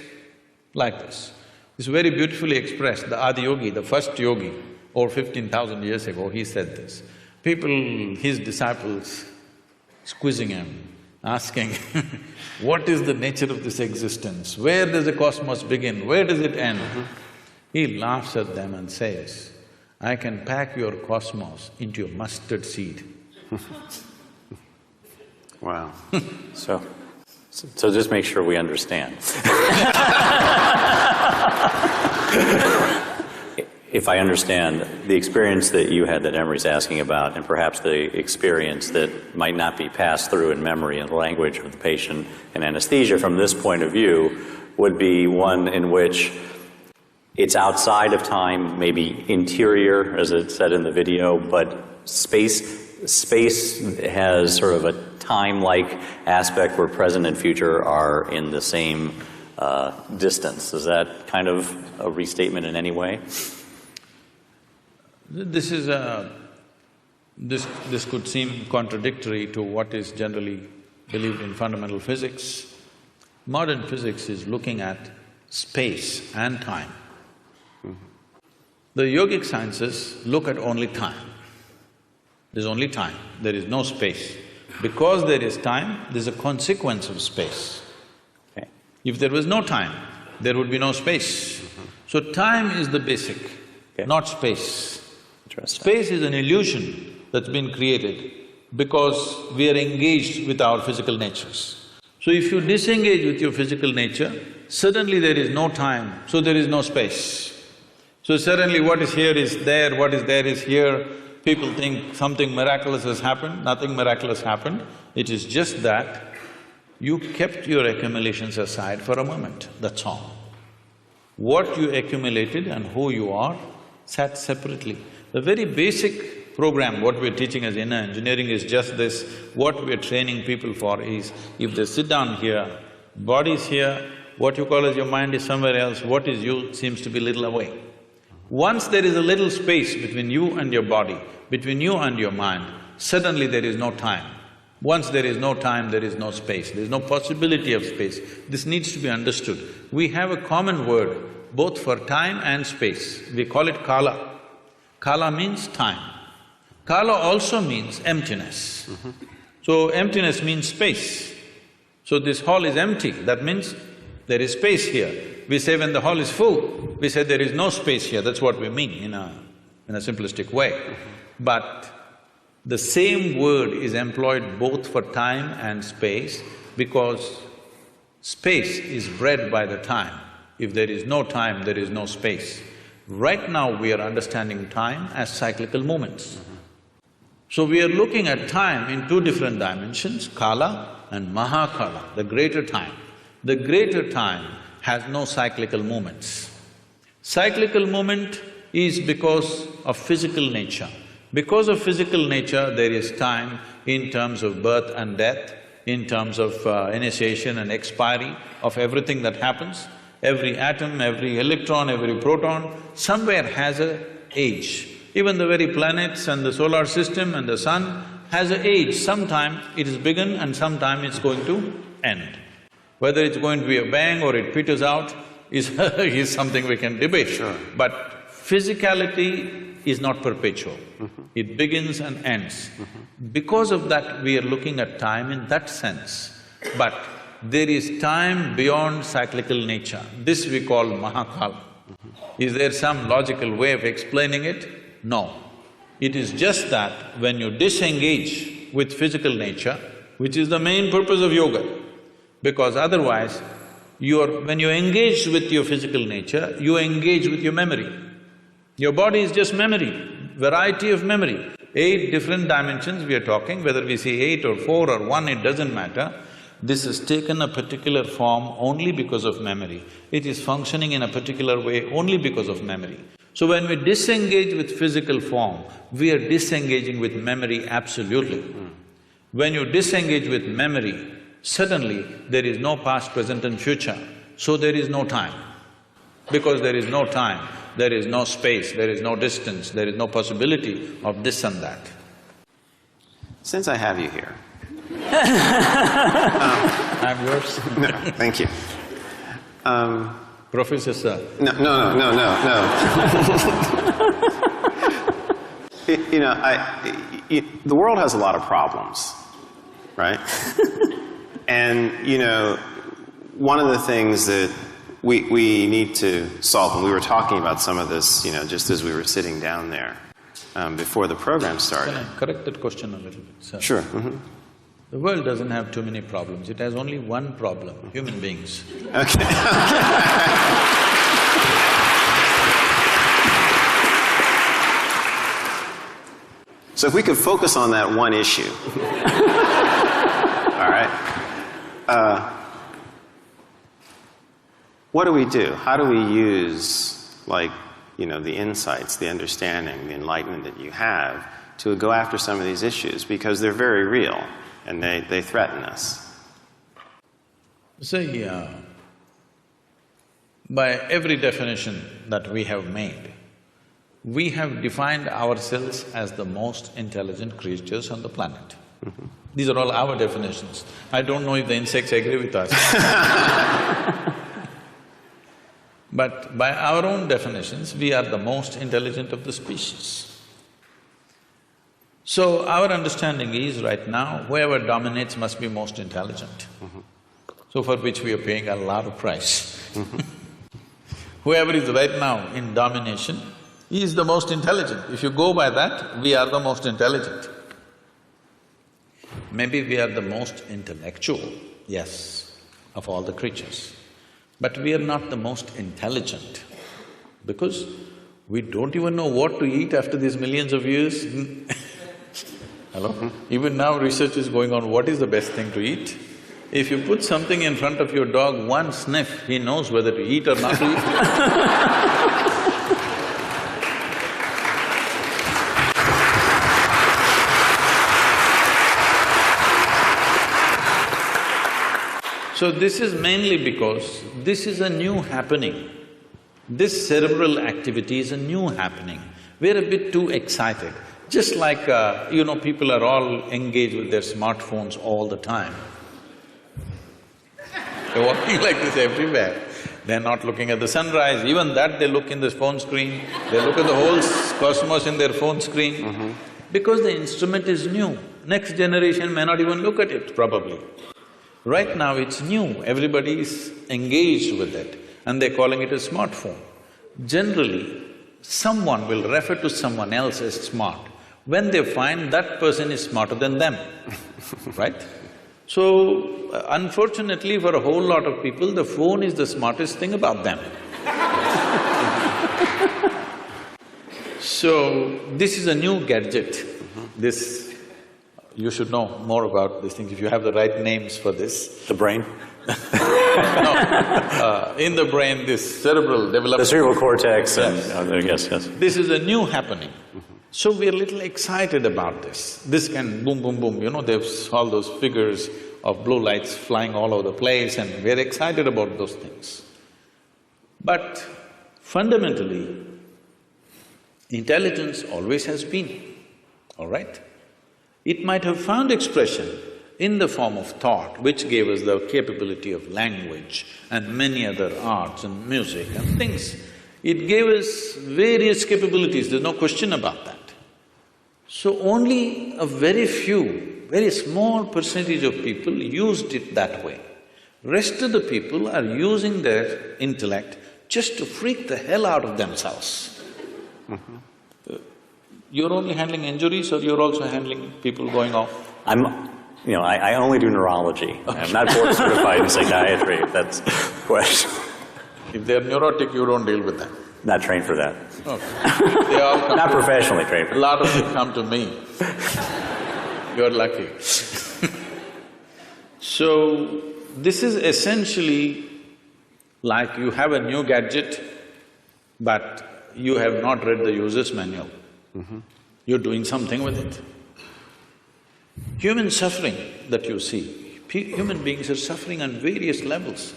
like this. It's very beautifully expressed. The Adi Yogi, the first yogi, over 15,000 years ago, he said this. People, his disciples, squeezing him, asking, what is the nature of this existence? Where does the cosmos begin? Where does it end? He laughs at them and says, I can pack your cosmos into a mustard seed. Wow. So just make sure we understand. If I understand, the experience that you had that Emery's asking about, and perhaps the experience that might not be passed through in memory and language of the patient in anesthesia from this point of view, would be one in which it's outside of time, maybe interior, as it said in the video, but space has sort of a time-like aspect where present and future are in the same distance. Is that kind of a restatement in any way? This could seem contradictory to what is generally believed in fundamental physics. Modern physics is looking at space and time. The yogic sciences look at only time. There's only time, there is no space. Because there is time, there's a consequence of space. Okay. If there was no time, there would be no space. So time is the basic, not space. Space is an illusion that's been created because we are engaged with our physical natures. So if you disengage with your physical nature, suddenly there is no time, so there is no space. So suddenly what is here is there, what is there is here. People think something miraculous has happened, nothing miraculous happened. It is just that you kept your accumulations aside for a moment, that's all. What you accumulated and who you are sat separately. The very basic program, what we're teaching as inner engineering is just this. What we're training people for is, if they sit down here, body's here, what you call as your mind is somewhere else, what is you seems to be little away. Once there is a little space between you and your body, between you and your mind, suddenly there is no time. Once there is no time, there is no space, there is no possibility of space. This needs to be understood. We have a common word both for time and space. We call it kala. Kala means time. Kala also means emptiness. So emptiness means space. So this hall is empty, that means there is space here. We say when the hall is full, we say there is no space here, that's what we mean in a simplistic way. But the same word is employed both for time and space because space is bred by the time. If there is no time, there is no space. Right now we are understanding time as cyclical movements. So we are looking at time in two different dimensions, kala and mahakala, the greater time. The greater time has no cyclical movements. Cyclical movement is because of physical nature. Because of physical nature, there is time in terms of birth and death, in terms of initiation and expiry of everything that happens. Every atom, every electron, every proton, somewhere has a age. Even the very planets and the solar system and the sun has an age. Sometime it is begun and sometime it's going to end. Whether it's going to be a bang or it peters out is something we can debate. Sure. But physicality is not perpetual. It begins and ends. Because of that, we are looking at time in that sense. But there is time beyond cyclical nature. This we call mahakala. Is there some logical way of explaining it? No. It is just that when you disengage with physical nature, which is the main purpose of yoga, because otherwise, when you engage with your physical nature, you engage with your memory. Your body is just memory, variety of memory. 8 different dimensions we are talking, whether we see 8 or 4 or 1, it doesn't matter. This has taken a particular form only because of memory. It is functioning in a particular way only because of memory. So when we disengage with physical form, we are disengaging with memory absolutely. When you disengage with memory, suddenly there is no past, present and future, so there is no time. Because there is no time, there is no space, there is no distance, there is no possibility of this and that. Since I have you here… I'm yours. No, thank you. Professor sir. No. The world has a lot of problems, right? And, one of the things that we need to solve, and we were talking about some of this, just as we were sitting down there before the program started. Can I correct that question a little bit, sir? Sure. The world doesn't have too many problems, it has only one problem, human beings. Okay. So if we could focus on that one issue. All right. What do we do? How do we use, the insights, the understanding, the enlightenment that you have to go after some of these issues? Because they're very real and they threaten us. See, by every definition that we have made, we have defined ourselves as the most intelligent creatures on the planet. These are all our definitions. I don't know if the insects agree with us. But by our own definitions, we are the most intelligent of the species. So our understanding is right now, whoever dominates must be most intelligent. So for which we are paying a lot of price. Whoever is right now in domination, he is the most intelligent. If you go by that, we are the most intelligent. Maybe we are the most intellectual, yes, of all the creatures. But we are not the most intelligent, because We don't even know what to eat after these millions of years. Hello? Even now research is going on, what is the best thing to eat? If you put something in front of your dog, one sniff, he knows whether to eat or not to eat. So this is mainly because this is a new happening. This cerebral activity is a new happening. We're a bit too excited. Just like, people are all engaged with their smartphones all the time. They're walking like this everywhere. They're not looking at the sunrise, even that they look in the phone screen, they look at the whole cosmos in their phone screen. Because the instrument is new. Next generation may not even look at it, probably. Right now it's new, everybody is engaged with it and they're calling it a smartphone. Generally, someone will refer to someone else as smart when they find that person is smarter than them, right? So, unfortunately for a whole lot of people, the phone is the smartest thing about them. So, this is a new gadget. You should know more about these things if you have the right names for this. The brain? No, in the brain, this cerebral development… The cerebral cortex and… Yes. yes. This is a new happening. So we're a little excited about this. This can boom, boom, boom, there's all those figures of blue lights flying all over the place and we're excited about those things. But fundamentally, intelligence always has been, all right? It might have found expression in the form of thought, which gave us the capability of language and many other arts and music and things. It gave us various capabilities, there's no question about that. So only a very few, very small percentage of people used it that way. Rest of the people are using their intellect just to freak the hell out of themselves. You're only handling injuries or you're also handling people going off? I only do neurology. I'm not board certified in psychiatry, if that's the question. If they're neurotic, you don't deal with them? Not trained for that. Okay. They all come Not professionally trained for that. A lot of them come to me. You're lucky. So, this is essentially like you have a new gadget, but you have not read the user's manual. You're doing something with it. Human suffering that you see, human beings are suffering on various levels.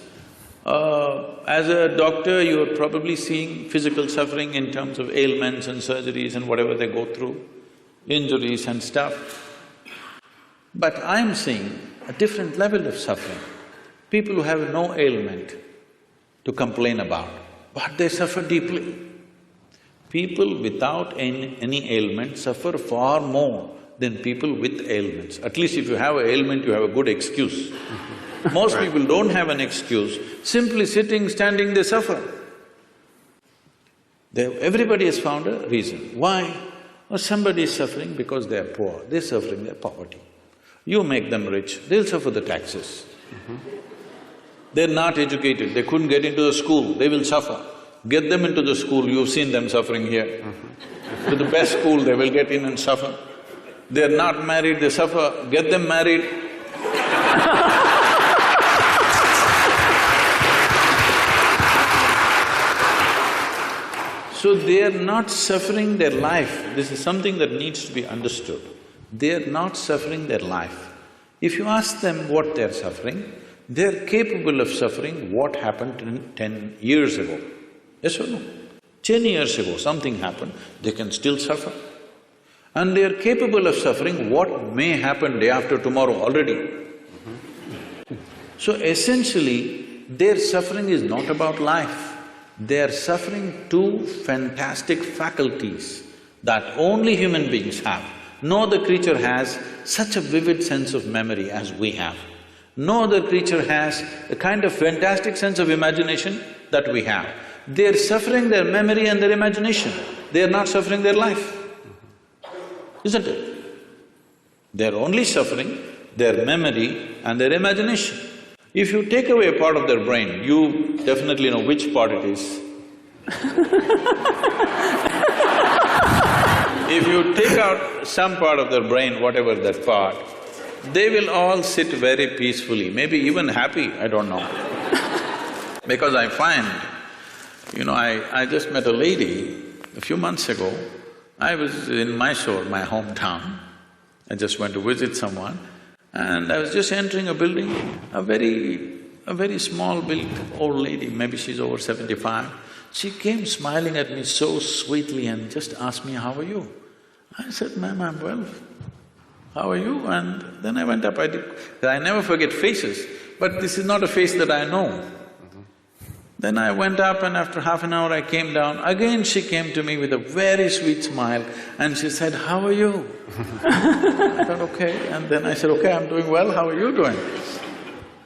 As a doctor, you're probably seeing physical suffering in terms of ailments and surgeries and whatever they go through, injuries and stuff. But I'm seeing a different level of suffering. People who have no ailment to complain about, but they suffer deeply. People without any ailment suffer far more than people with ailments. At least if you have an ailment, you have a good excuse. Most people don't have an excuse, simply sitting, standing, they suffer. Everybody has found a reason. Why? Well, somebody is suffering because they are poor, they're suffering their poverty. You make them rich, they'll suffer the taxes. They're not educated, they couldn't get into the school, they will suffer. Get them into the school, you've seen them suffering here. To the best school, they will get in and suffer. They're not married, they suffer, get them married. So they are not suffering their life, this is something that needs to be understood. They are not suffering their life. If you ask them what they're suffering, they're capable of suffering what happened 10 years ago. Yes or no? 10 years ago something happened, they can still suffer. And they're capable of suffering what may happen day after tomorrow already. So essentially, their suffering is not about life. They are suffering two fantastic faculties that only human beings have. No other creature has such a vivid sense of memory as we have. No other creature has the kind of fantastic sense of imagination that we have. They're suffering their memory and their imagination, they're not suffering their life, isn't it? They're only suffering their memory and their imagination. If you take away a part of their brain, you definitely know which part it is. If you take out some part of their brain, whatever that part, they will all sit very peacefully, maybe even happy, I don't know. Because I find, I just met a lady a few months ago. I was in Mysore, my hometown. I just went to visit someone, and I was just entering a building, a very small built old lady, maybe she's over 75. She came smiling at me so sweetly and just asked me, "How are you?" I said, "Ma'am, I'm well. How are you?" And then I went up, I never forget faces, but this is not a face that I know. Then I went up, and after half an hour I came down. Again she came to me with a very sweet smile and she said, "How are you?" I thought, okay, and then I said, "Okay, I'm doing well, how are you doing?"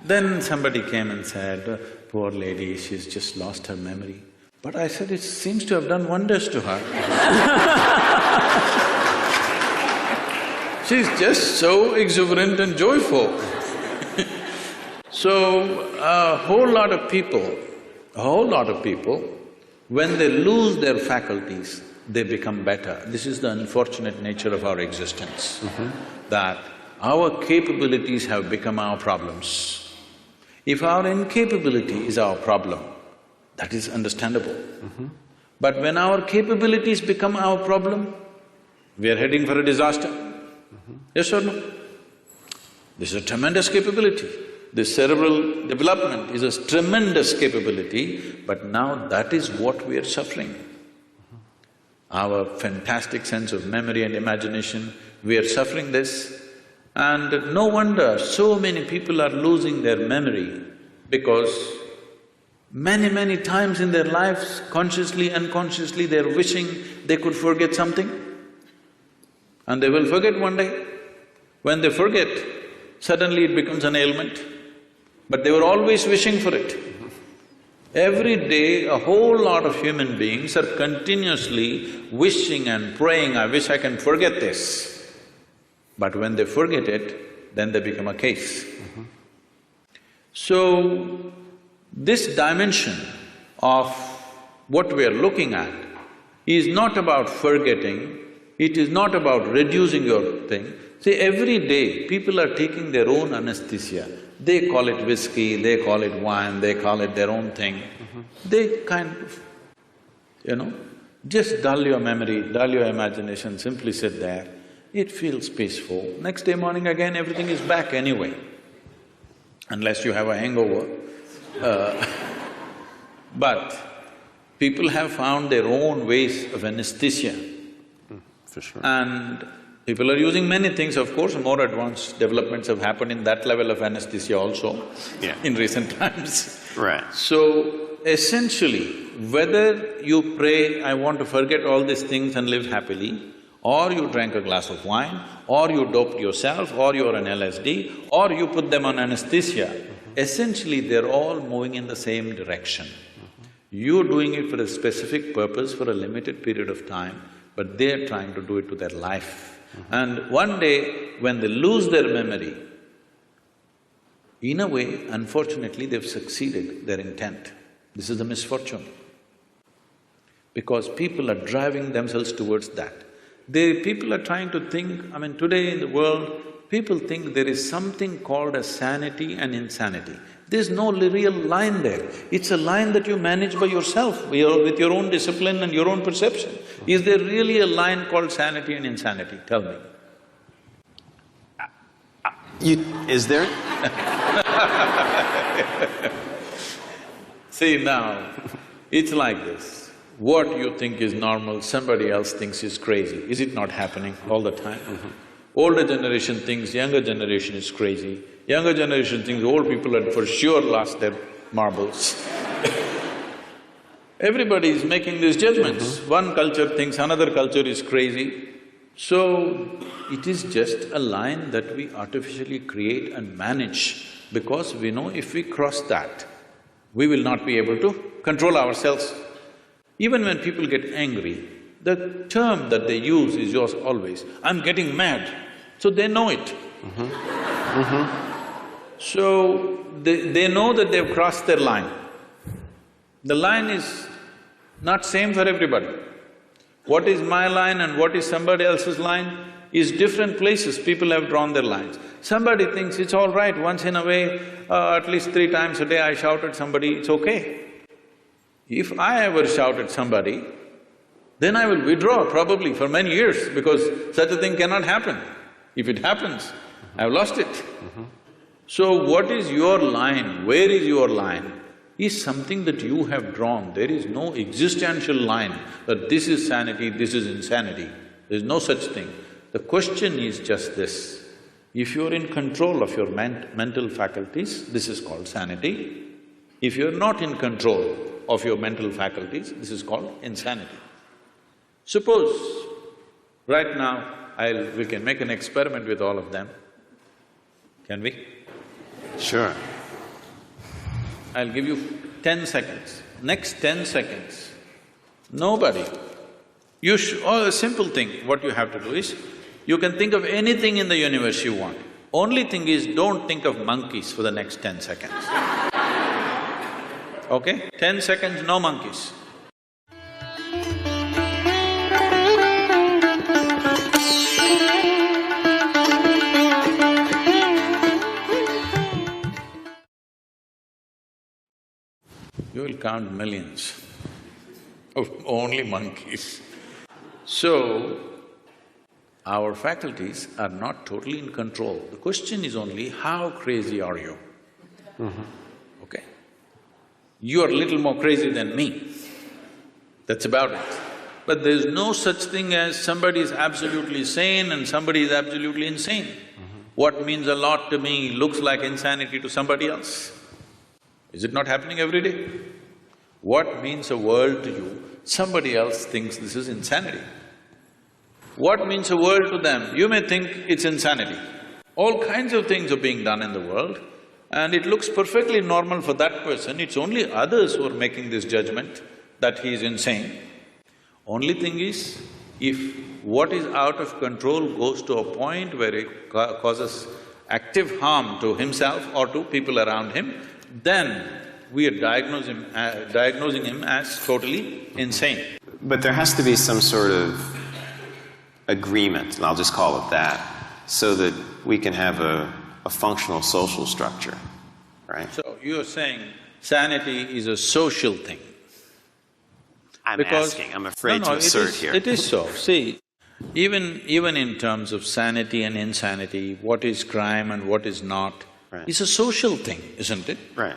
Then somebody came and said, "Poor lady, she's just lost her memory." But I said, "It seems to have done wonders to her." She's just so exuberant and joyful. So, a whole lot of people, when they lose their faculties, they become better. This is the unfortunate nature of our existence, that our capabilities have become our problems. If our incapability is our problem, that is understandable. But when our capabilities become our problem, we are heading for a disaster. Yes or no? This is a tremendous capability. This cerebral development is a tremendous capability, but now that is what we are suffering. Our fantastic sense of memory and imagination, we are suffering this. And no wonder so many people are losing their memory, because many times in their lives, consciously, unconsciously, they're wishing they could forget something, and they will forget one day. When they forget, suddenly it becomes an ailment, but they were always wishing for it. Every day, a whole lot of human beings are continuously wishing and praying, "I wish I can forget this." But when they forget it, then they become a case. So, this dimension of what we are looking at is not about forgetting, it is not about reducing your thing. See, every day people are taking their own anesthesia. They call it whiskey, they call it wine, they call it their own thing. They kind of, just dull your memory, dull your imagination, simply sit there. It feels peaceful. Next day morning again, everything is back anyway, unless you have a hangover. But people have found their own ways of anesthesia. For sure. And people are using many things, of course, more advanced developments have happened in that level of anesthesia also in recent times. Right. So, essentially, whether you pray, "I want to forget all these things and live happily," or you drank a glass of wine, or you doped yourself, or you're on LSD, or you put them on anesthesia, essentially they're all moving in the same direction. You're doing it for a specific purpose for a limited period of time, but they're trying to do it to their life. And one day, when they lose their memory, in a way, unfortunately, they've succeeded their intent. This is the misfortune. Because people are driving themselves towards that. People are trying to think, today in the world, people think there is something called as sanity and insanity. There's no real line there. It's a line that you manage by yourself, with your own discipline and your own perception. Is there really a line called sanity and insanity? Tell me. Is there? See now, it's like this. What you think is normal, somebody else thinks is crazy. Is it not happening all the time? Older generation thinks younger generation is crazy. Younger generation thinks old people had for sure lost their marbles. Everybody is making these judgments. One culture thinks another culture is crazy. So, it is just a line that we artificially create and manage, because we know if we cross that, we will not be able to control ourselves. Even when people get angry, the term that they use is yours always, "I'm getting mad," so they know it. So, they know that they've crossed their line. The line is not same for everybody. What is my line and what is somebody else's line is different places people have drawn their lines. Somebody thinks it's all right, once in a way, at least 3 times a day I shout at somebody, it's okay. If I ever shout at somebody, then I will withdraw probably for many years because such a thing cannot happen. If it happens, I've lost it. So what is your line, where is your line, is something that you have drawn. There is no existential line that this is sanity, this is insanity. There's no such thing. The question is just this: if you're in control of your mental faculties, this is called sanity. If you're not in control of your mental faculties, this is called insanity. Suppose, right now, we can make an experiment with all of them. Can we? Sure. I'll give you 10 seconds. Next 10 seconds, nobody… a simple thing, what you have to do is, you can think of anything in the universe you want. Only thing is, don't think of monkeys for the next 10 seconds. Okay? 10 seconds, no monkeys. You will count millions of only monkeys. So, our faculties are not totally in control. The question is only, how crazy are you? Okay? You are a little more crazy than me, that's about it. But there's no such thing as somebody is absolutely sane and somebody is absolutely insane. What means a lot to me looks like insanity to somebody else. Is it not happening every day? What means a world to you, somebody else thinks this is insanity. What means a world to them, you may think it's insanity. All kinds of things are being done in the world and it looks perfectly normal for that person, it's only others who are making this judgment that he is insane. Only thing is, if what is out of control goes to a point where it causes active harm to himself or to people around him, then we are diagnosing him as totally insane. But there has to be some sort of agreement, and I'll just call it that, so that we can have a functional social structure, right? So you're saying sanity is a social thing? I'm afraid to assert here. It is so. See, even in terms of sanity and insanity, what is crime and what is not, is a social thing, isn't it? Right.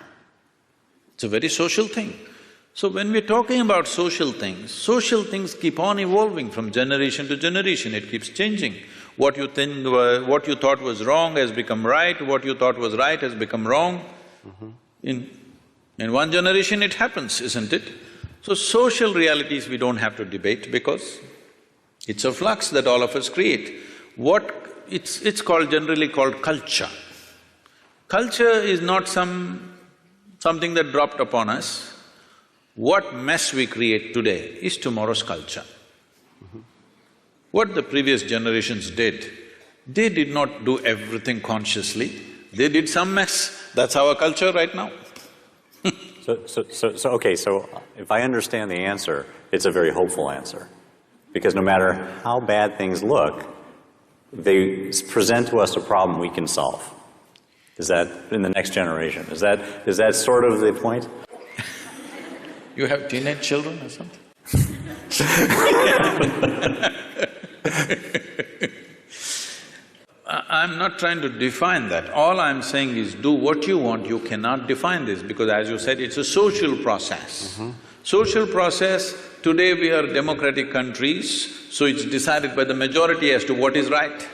It's a very social thing. So when we're talking about social things keep on evolving from generation to generation, it keeps changing. What you thought was wrong has become right, what you thought was right has become wrong. In one generation it happens, isn't it? So social realities we don't have to debate because it's a flux that all of us create. It's generally called culture. Culture is not something that dropped upon us. What mess we create today is tomorrow's culture. What the previous generations did, they did not do everything consciously, they did some mess. That's our culture right now. So if I understand the answer, it's a very hopeful answer. Because no matter how bad things look, they present to us a problem we can solve. Is that in the next generation? Is that sort of the point? You have teenage children or something? I'm not trying to define that. All I'm saying is do what you want, you cannot define this because as you said, it's a social process. Social process, today we are democratic countries, so it's decided by the majority as to what is right.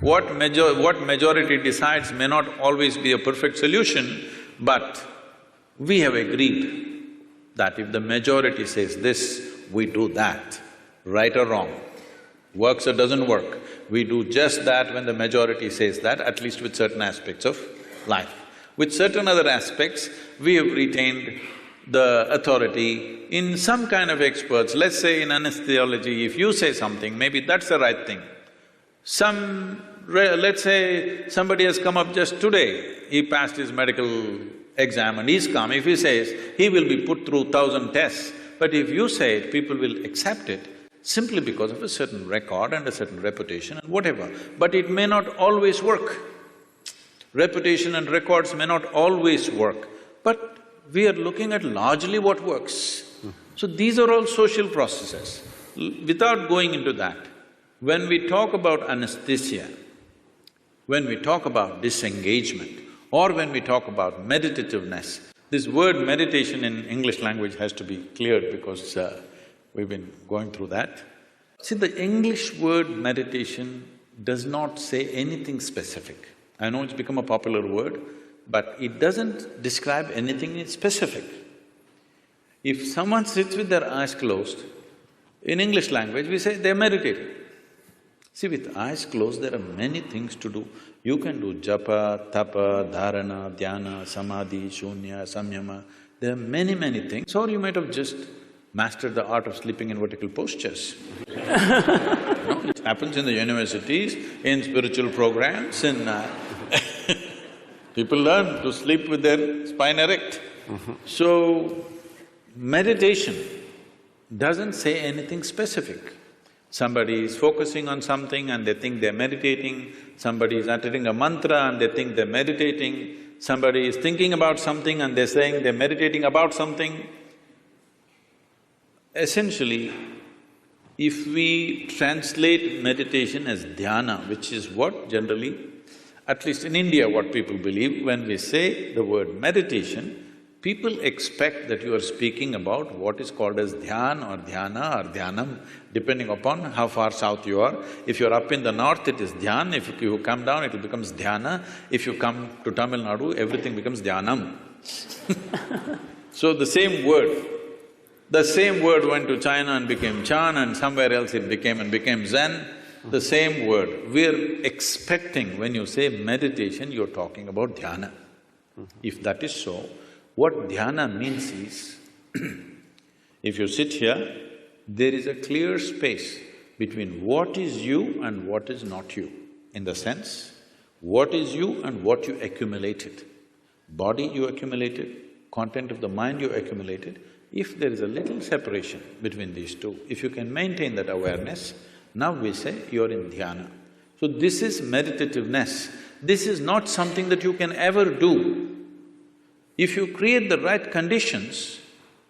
What majority decides may not always be a perfect solution, but we have agreed that if the majority says this, we do that, right or wrong. Works or doesn't work, we do just that when the majority says that, at least with certain aspects of life. With certain other aspects, we have retained the authority in some kind of experts. Let's say in anesthesiology, if you say something, maybe that's the right thing. Let's say somebody has come up just today, he passed his medical exam and he's come, if he says he will be put through 1,000 tests, But if you say it, people will accept it simply because of a certain record and a certain reputation and whatever. But it may not always work. Reputation and records may not always work, but we are looking at largely what works. So these are all social processes. Without going into that, when we talk about anesthesia, when we talk about disengagement, or when we talk about meditativeness, this word meditation in English language has to be cleared because we've been going through that. See, the English word meditation does not say anything specific. I know it's become a popular word, but it doesn't describe anything specific. If someone sits with their eyes closed, in English language we say they're meditating. See, with eyes closed there are many things to do. You can do japa, tapa, dharana, dhyana, samadhi, shunya, samyama. There are many things. Or you might have just mastered the art of sleeping in vertical postures. It happens in the universities, in spiritual programs, in… people learn to sleep with their spine erect. So, meditation doesn't say anything specific. Somebody is focusing on something and they think they're meditating, somebody is uttering a mantra and they think they're meditating, somebody is thinking about something and they're saying they're meditating about something. Essentially, if we translate meditation as dhyana, which is what generally, at least in India, what people believe, when we say the word meditation, people expect that you are speaking about what is called as dhyan or dhyana or dhyanam, depending upon how far south you are. If you're up in the north, it is dhyan, if you come down, it becomes dhyana. If you come to Tamil Nadu, everything becomes dhyanam. So the same word went to China and became Chan, and somewhere else it became Zen. The same word. We're expecting when you say meditation, you're talking about dhyana. If that is so, what dhyana means is, if you sit here, there is a clear space between what is you and what is not you. In the sense, what is you and what you accumulated. Body you accumulated, content of the mind you accumulated. If there is a little separation between these two, if you can maintain that awareness, now we say you're in dhyana. So this is meditativeness. This is not something that you can ever do. If you create the right conditions,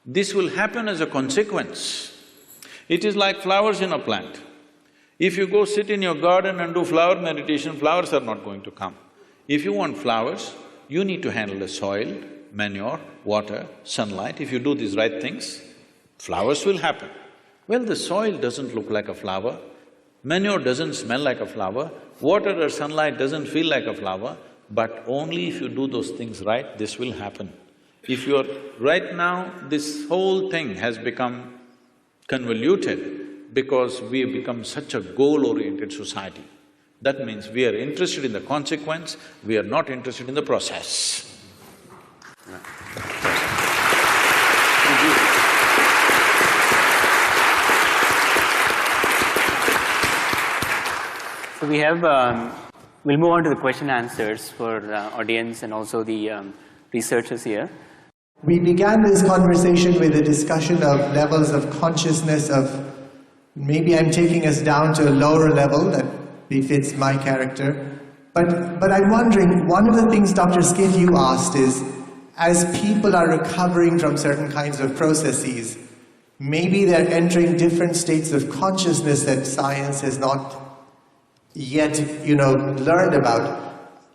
this will happen as a consequence. It is like flowers in a plant. If you go sit in your garden and do flower meditation, flowers are not going to come. If you want flowers, you need to handle the soil, manure, water, sunlight. If you do these right things, flowers will happen. Well, the soil doesn't look like a flower, manure doesn't smell like a flower, water or sunlight doesn't feel like a flower, but only if you do those things right, this will happen. If you're… right now, this whole thing has become convoluted because we have become such a goal-oriented society. That means we are interested in the consequence, we are not interested in the process. So we have… we'll move on to the question answers for the audience and also the researchers here. We began this conversation with a discussion of levels of consciousness of… maybe I'm taking us down to a lower level that befits my character. But I'm wondering, one of the things Dr. Skiff you asked is, as people are recovering from certain kinds of processes, maybe they're entering different states of consciousness that science has not yet, learned about.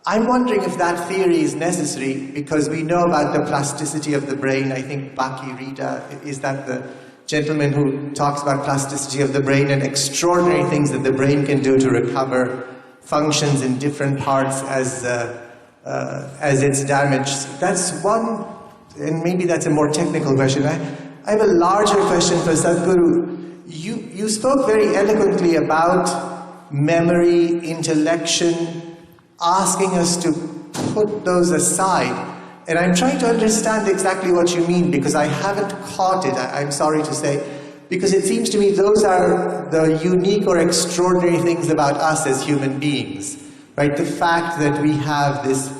I'm wondering if that theory is necessary because we know about the plasticity of the brain. I think Baki Rita, is that the gentleman who talks about plasticity of the brain and extraordinary things that the brain can do to recover functions in different parts as it's damaged. That's one, and maybe that's a more technical question. I have a larger question for Sadhguru. You spoke very eloquently about memory, intellection, asking us to put those aside. And I'm trying to understand exactly what you mean because I haven't caught it, I'm sorry to say, because it seems to me those are the unique or extraordinary things about us as human beings, right? The fact that we have this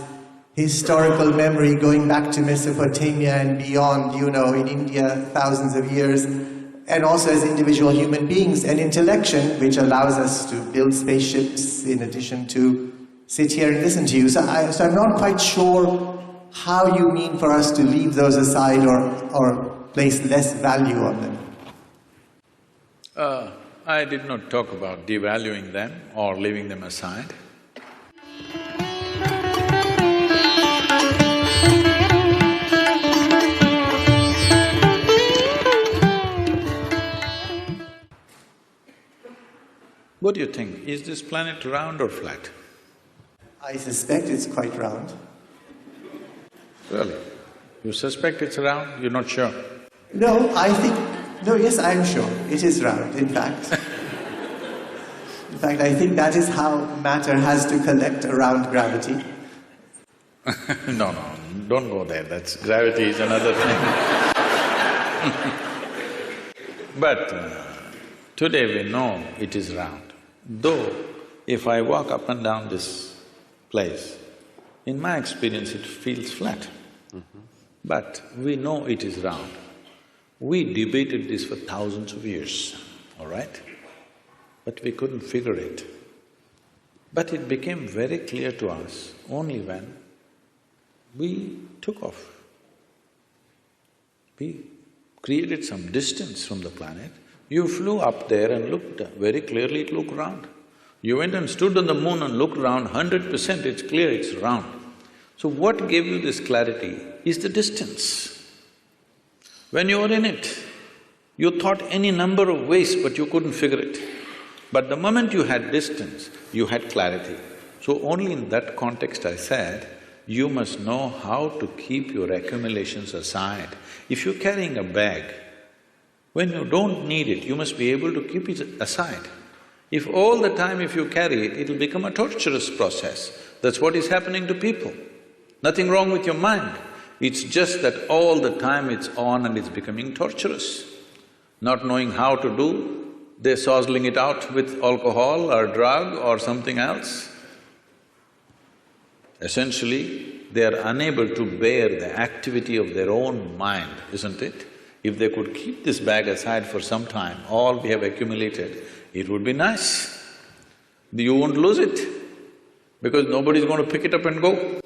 historical memory going back to Mesopotamia and beyond, you know, in India, thousands of years, and also as individual human beings, and intellection, which allows us to build spaceships in addition to sit here and listen to you. So I'm not quite sure how you mean for us to leave those aside or place less value on them. I did not talk about devaluing them or leaving them aside. What do you think? Is this planet round or flat? I suspect it's quite round. Really? You suspect it's round? You're not sure? No, yes, I'm sure. It is round, in fact. In fact, I think that is how matter has to collect around gravity. No, don't go there, gravity is another thing. But today we know it is round. Though, if I walk up and down this place, in my experience it feels flat. But we know it is round. We debated this for thousands of years, all right? But we couldn't figure it. But it became very clear to us only when we took off. We created some distance from the planet. You flew up there and looked very clearly, it looked round. You went and stood on the moon and looked round, 100% it's clear it's round. So what gave you this clarity is the distance. When you were in it, you thought any number of ways but you couldn't figure it. But the moment you had distance, you had clarity. So only in that context I said, you must know how to keep your accumulations aside. If you're carrying a bag, when you don't need it, you must be able to keep it aside. If all the time if you carry it, it'll become a torturous process. That's what is happening to people. Nothing wrong with your mind. It's just that all the time it's on and it's becoming torturous. Not knowing how to do, they're sozzling it out with alcohol or drug or something else. Essentially, they are unable to bear the activity of their own mind, isn't it? If they could keep this bag aside for some time, all we have accumulated, it would be nice. You won't lose it, because nobody's going to pick it up and go.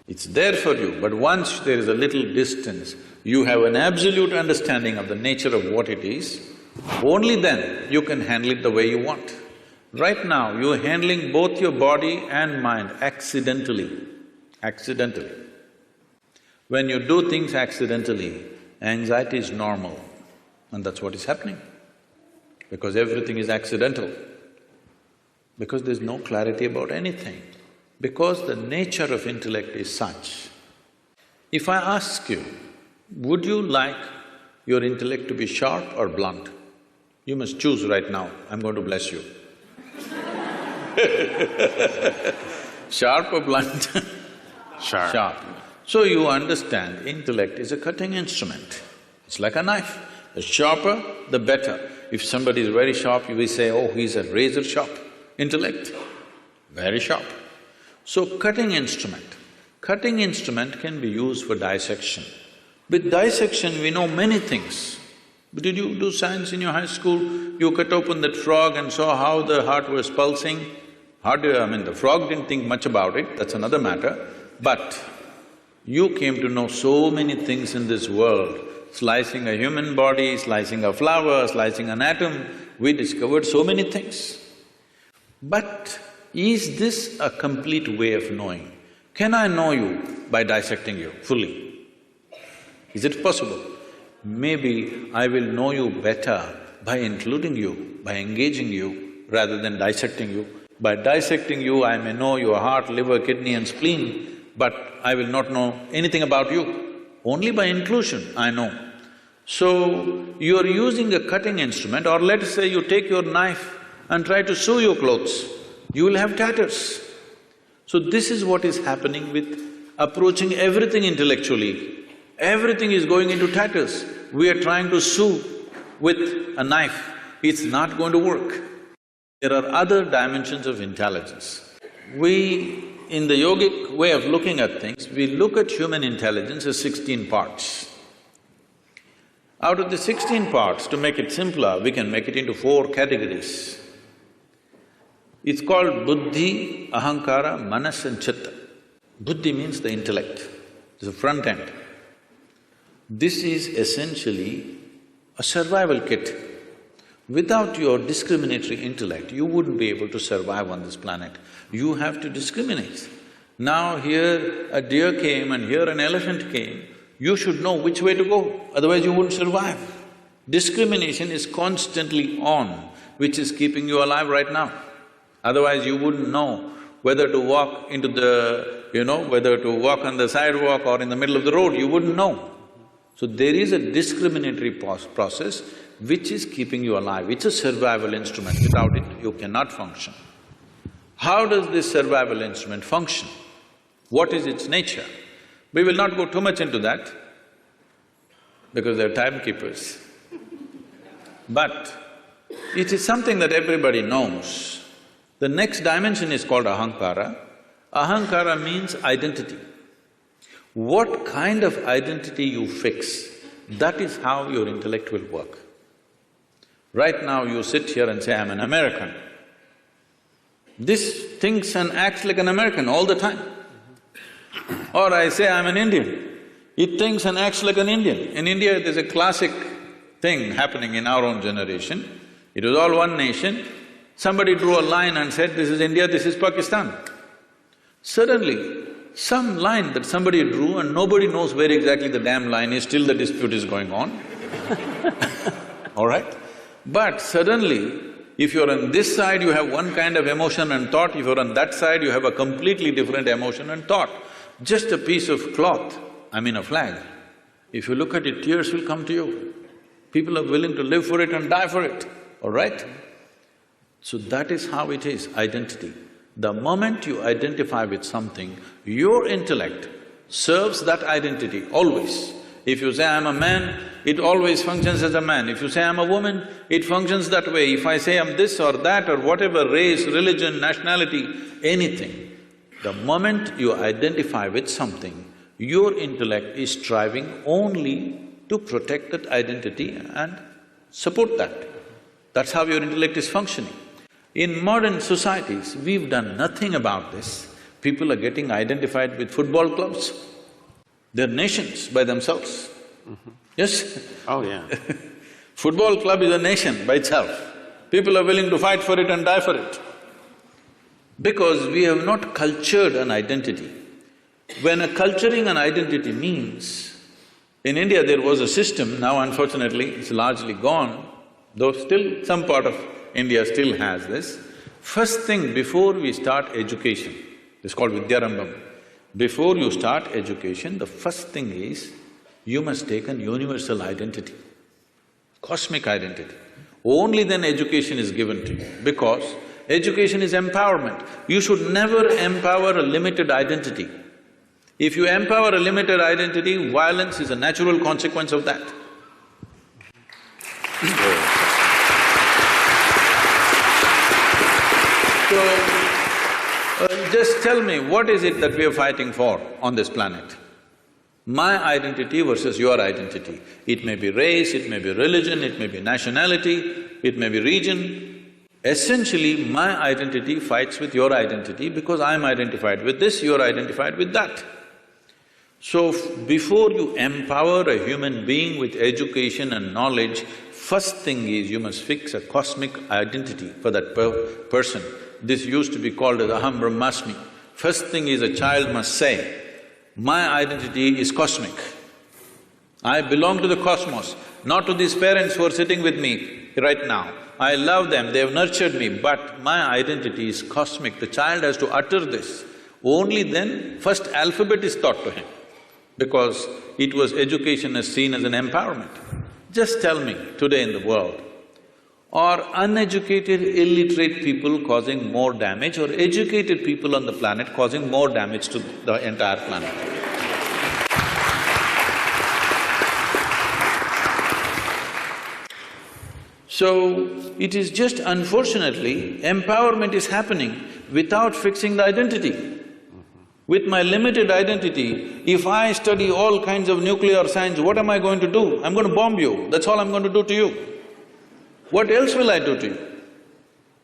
It's there for you, but once there is a little distance, you have an absolute understanding of the nature of what it is, only then you can handle it the way you want. Right now, you're handling both your body and mind accidentally. When you do things accidentally, anxiety is normal, and that's what is happening. Because everything is accidental. Because there's no clarity about anything. Because the nature of intellect is such. If I ask you, would you like your intellect to be sharp or blunt? You must choose right now, I'm going to bless you. Sharp or blunt? Sharp. Sharp. So you understand, intellect is a cutting instrument. It's like a knife. The sharper, the better. If somebody is very sharp, we say, oh, he's a razor sharp. Intellect, very sharp. So cutting instrument. Cutting instrument can be used for dissection. With dissection, we know many things. Did you do science in your high school? You cut open that frog and saw how the heart was pulsing. The frog didn't think much about it, that's another matter. But you came to know so many things in this world. Slicing a human body, slicing a flower, slicing an atom, we discovered so many things. But is this a complete way of knowing? Can I know you by dissecting you fully? Is it possible? Maybe I will know you better by including you, by engaging you, rather than dissecting you. By dissecting you, I may know your heart, liver, kidney and spleen, but I will not know anything about you. Only by inclusion I know. So, you're using a cutting instrument, or let's say you take your knife and try to sew your clothes, you will have tatters. So this is what is happening with approaching everything intellectually. Everything is going into tatters. We are trying to sew with a knife, it's not going to work. There are other dimensions of intelligence. We in the yogic way of looking at things, we look at human intelligence as 16 parts. Out of the 16 parts, to make it simpler, we can make it into 4 categories. It's called buddhi, ahankara, manas and chitta. Buddhi means the intellect, it's the front end. This is essentially a survival kit. Without your discriminatory intellect, you wouldn't be able to survive on this planet. You have to discriminate. Now here a deer came and here an elephant came, you should know which way to go, otherwise you wouldn't survive. Discrimination is constantly on, which is keeping you alive right now. Otherwise you wouldn't know whether to walk into the… whether to walk on the sidewalk or in the middle of the road, you wouldn't know. So there is a discriminatory process which is keeping you alive. It's a survival instrument. Without it, you cannot function. How does this survival instrument function? What is its nature? We will not go too much into that because they're timekeepers. But it is something that everybody knows. The next dimension is called ahankara. Ahankara means identity. What kind of identity you fix, that is how your intellect will work. Right now you sit here and say, I'm an American. This thinks and acts like an American all the time. Or I say, I'm an Indian. It thinks and acts like an Indian. In India, there's a classic thing happening in our own generation. It was all one nation. Somebody drew a line and said, this is India, this is Pakistan. Suddenly, some line that somebody drew and nobody knows where exactly the damn line is, still the dispute is going on. All right? But suddenly, if you're on this side, you have one kind of emotion and thought, if you're on that side, you have a completely different emotion and thought. Just a piece of cloth, I mean a flag, if you look at it, tears will come to you. People are willing to live for it and die for it, all right? So that is how it is, identity. The moment you identify with something, your intellect serves that identity, always. If you say, I'm a man, it always functions as a man. If you say, I'm a woman, it functions that way. If I say I'm this or that or whatever, race, religion, nationality, anything, the moment you identify with something, your intellect is striving only to protect that identity and support that. That's how your intellect is functioning. In modern societies, we've done nothing about this. People are getting identified with football clubs. They're nations by themselves. Yes? Oh, yeah. Football club is a nation by itself. People are willing to fight for it and die for it. Because we have not cultured an identity. When a culturing an identity means, in India there was a system, now unfortunately it's largely gone, though still some part of India still has this. First thing before we start education, it's called Vidyarambham. Before you start education, the first thing is, you must take an universal identity, cosmic identity. Only then education is given to you, because education is empowerment. You should never empower a limited identity. If you empower a limited identity, violence is a natural consequence of that. So, just tell me, what is it that we are fighting for on this planet? My identity versus your identity. It may be race, it may be religion, it may be nationality, it may be region. Essentially, my identity fights with your identity because I'm identified with this, you're identified with that. So, before you empower a human being with education and knowledge, first thing is you must fix a cosmic identity for that person. This used to be called as Aham Brahmasmi. First thing is a child must say, my identity is cosmic. I belong to the cosmos, not to these parents who are sitting with me right now. I love them, they have nurtured me, but my identity is cosmic. The child has to utter this. Only then, first alphabet is taught to him, because it was education as seen as an empowerment. Just tell me, today in the world, are uneducated, illiterate people causing more damage or educated people on the planet causing more damage to the entire planet? So, it is just unfortunately, empowerment is happening without fixing the identity. With my limited identity, if I study all kinds of nuclear science, what am I going to do? I'm going to bomb you, that's all I'm going to do to you. What else will I do to you?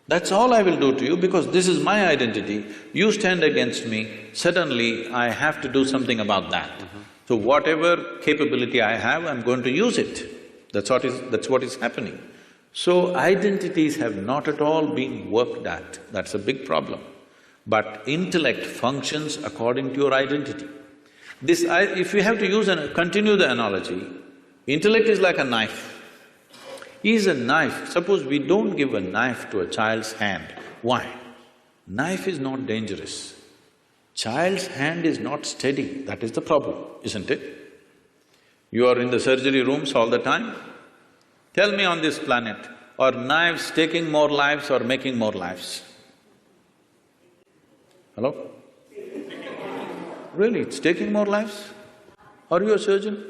That's all I will do to you because this is my identity. You stand against me, suddenly I have to do something about that. So whatever capability I have, I'm going to use it. That's what is happening. So identities have not at all been worked at, that's a big problem. But intellect functions according to your identity. If you have to use continue the analogy, intellect is like a knife. Is a knife, suppose we don't give a knife to a child's hand, why? Knife is not dangerous. Child's hand is not steady, that is the problem, isn't it? You are in the surgery rooms all the time. Tell me on this planet, are knives taking more lives or making more lives? Hello? Really, it's taking more lives? Are you a surgeon?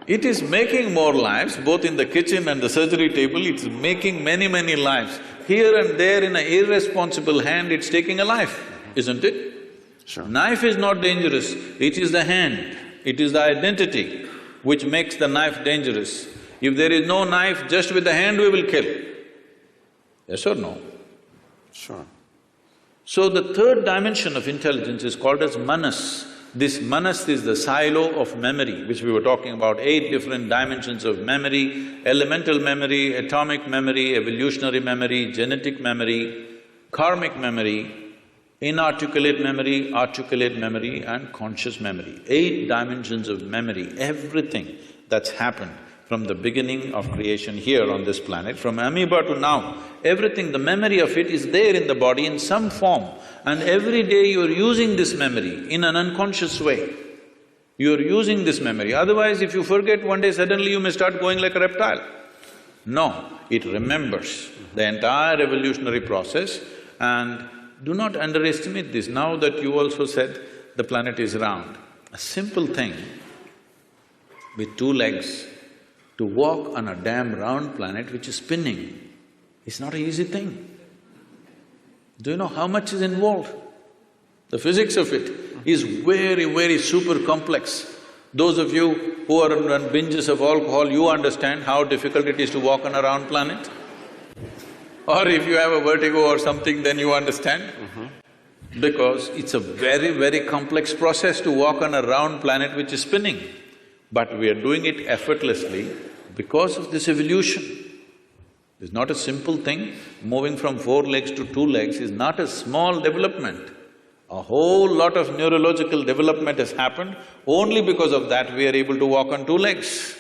It is making more lives, both in the kitchen and the surgery table, it's making many lives. Here and there in an irresponsible hand, it's taking a life, isn't it? Sure. Knife is not dangerous, it is the hand, it is the identity which makes the knife dangerous. If there is no knife, just with the hand we will kill. Yes or no? Sure. So the third dimension of intelligence is called as manas. This manas is the silo of memory, which we were talking about, 8 different dimensions of memory: elemental memory, atomic memory, evolutionary memory, genetic memory, karmic memory, inarticulate memory, articulate memory and conscious memory. 8 dimensions of memory, everything that's happened from the beginning of creation here on this planet, from amoeba to now, everything, the memory of it is there in the body in some form, and every day you're using this memory in an unconscious way. You're using this memory, otherwise if you forget one day, suddenly you may start going like a reptile. No, it remembers the entire evolutionary process, and do not underestimate this. Now that you also said the planet is round, a simple thing with 2 legs, to walk on a damn round planet which is spinning is not an easy thing. Do you know how much is involved? The physics of it is very super complex. Those of you who are on binges of alcohol, you understand how difficult it is to walk on a round planet. Or if you have a vertigo or something, then you understand. Because it's a very complex process to walk on a round planet which is spinning. But we are doing it effortlessly because of this evolution. It's not a simple thing. Moving from 4 legs to 2 legs is not a small development. A whole lot of neurological development has happened. Only because of that we are able to walk on 2 legs.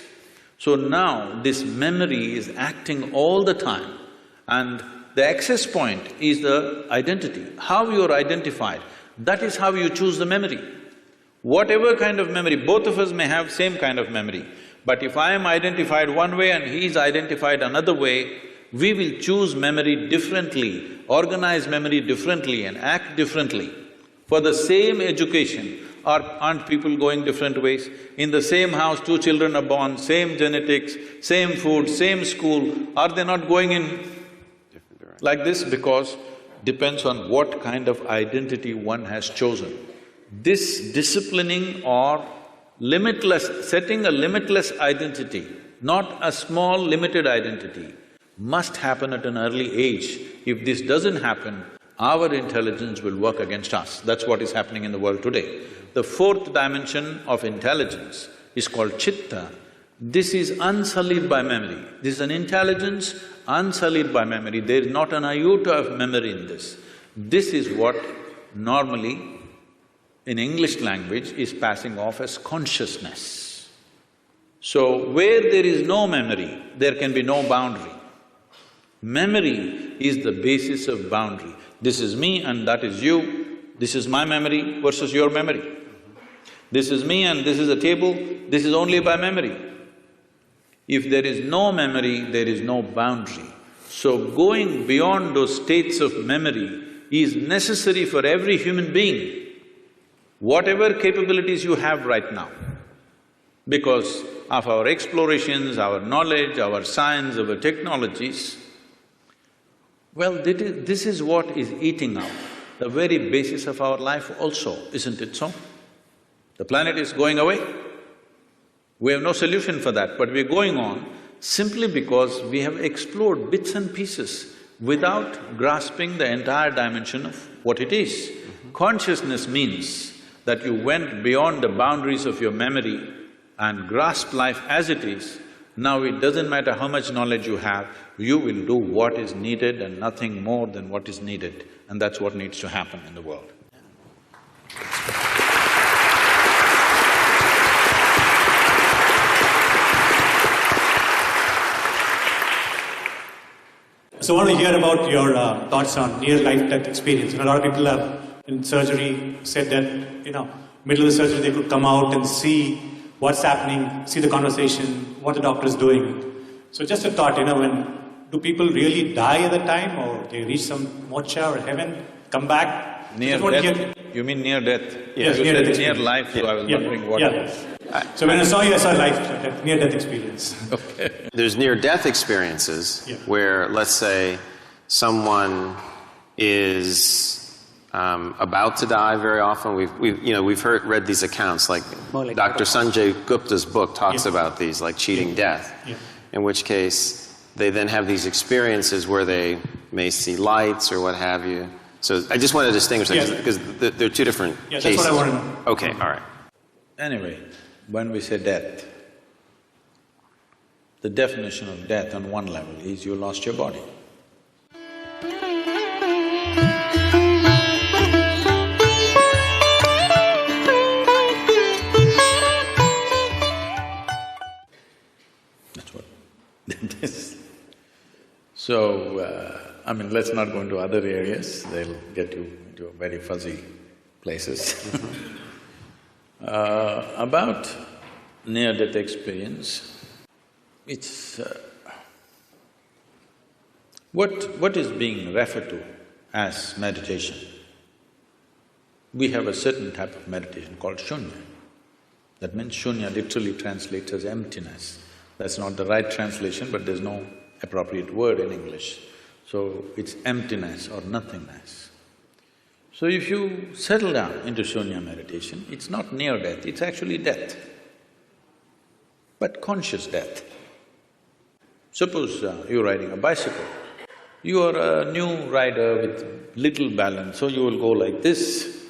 So now this memory is acting all the time, and the access point is the identity. How you are identified, that is how you choose the memory. Whatever kind of memory, both of us may have same kind of memory, but if I am identified one way and he is identified another way, we will choose memory differently, organize memory differently and act differently. For the same education, aren't people going different ways? In the same house, 2 children are born, same genetics, same food, same school, are they not going in like this? Because depends on what kind of identity one has chosen. This disciplining or setting a limitless identity, not a small limited identity, must happen at an early age. If this doesn't happen, our intelligence will work against us. That's what is happening in the world today. The 4th dimension of intelligence is called chitta. This is unsullied by memory. This is an intelligence unsullied by memory. There is not an iota of memory in this. This is what normally in English language is passing off as consciousness. So, where there is no memory, there can be no boundary. Memory is the basis of boundary. This is me and that is you, this is my memory versus your memory. This is me and this is a table, this is only by memory. If there is no memory, there is no boundary. So going beyond those states of memory is necessary for every human being, whatever capabilities you have right now. Because of our explorations, our knowledge, our science, our technologies, Well, this is what is eating up the very basis of our life also, isn't it so? The planet is going away. We have no solution for that, but we're going on simply because we have explored bits and pieces without grasping the entire dimension of what it is. Consciousness means that you went beyond the boundaries of your memory and grasped life as it is. Now it doesn't matter how much knowledge you have, you will do what is needed and nothing more than what is needed, and that's what needs to happen in the world. So I want to hear about your thoughts on near-life-death experience. A lot of people have, in surgery, said that, middle of the surgery they could come out and see what's happening, see the conversation, what the doctor is doing. So just a thought, do people really die at the time, or they reach some moksha or heaven, come back? Near death? You mean near death? Yes, you near said death near experience. life, so I was wondering what… So when I saw you, I saw near-death experience. Okay. There's near-death experiences where, let's say, someone is about to die. Very often, we've read these accounts, like Dr. Sanjay Gupta's book talks about these, like cheating death. In which case, they then have these experiences where they may see lights or what have you. So I just want to distinguish that because they're two different cases. That's what I want to know. Okay, all right. Anyway, when we say death, the definition of death on one level is you lost your body. That's what it is. So, let's not go into other areas, they'll get you into very fuzzy places. About near-death experience, it's… what is being referred to as meditation? We have a certain type of meditation called shunya. That means shunya literally translates as emptiness. That's not the right translation, but there's no appropriate word in English. So it's emptiness or nothingness. So if you settle down into shunya meditation, it's not near death, it's actually death, but conscious death. Suppose you're riding a bicycle, you are a new rider with little balance, so you will go like this.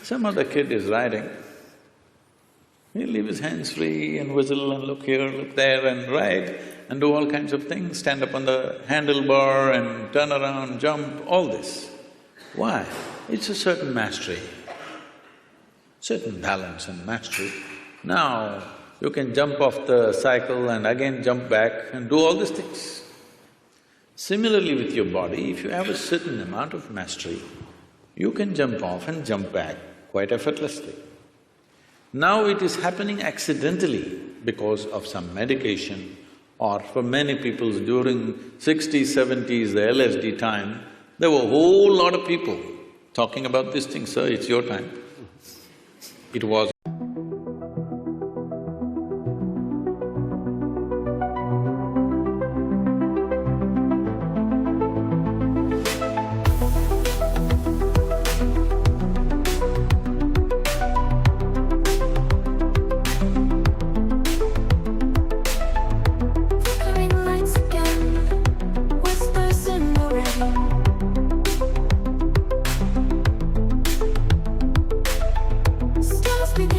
Some other kid is riding, he'll leave his hands free and whistle and look here, look there and ride and do all kinds of things, stand up on the handlebar and turn around, jump, all this. Why? It's a certain mastery, certain balance and mastery. Now, you can jump off the cycle and again jump back and do all these things. Similarly with your body, if you have a certain amount of mastery, you can jump off and jump back quite effortlessly. Now it is happening accidentally because of some medication, or for many people during 60s, 70s, the LSD time, there were a whole lot of people talking about this thing, sir, it's your time. It was. Flickering lights again, whispers in the rain. Stars begin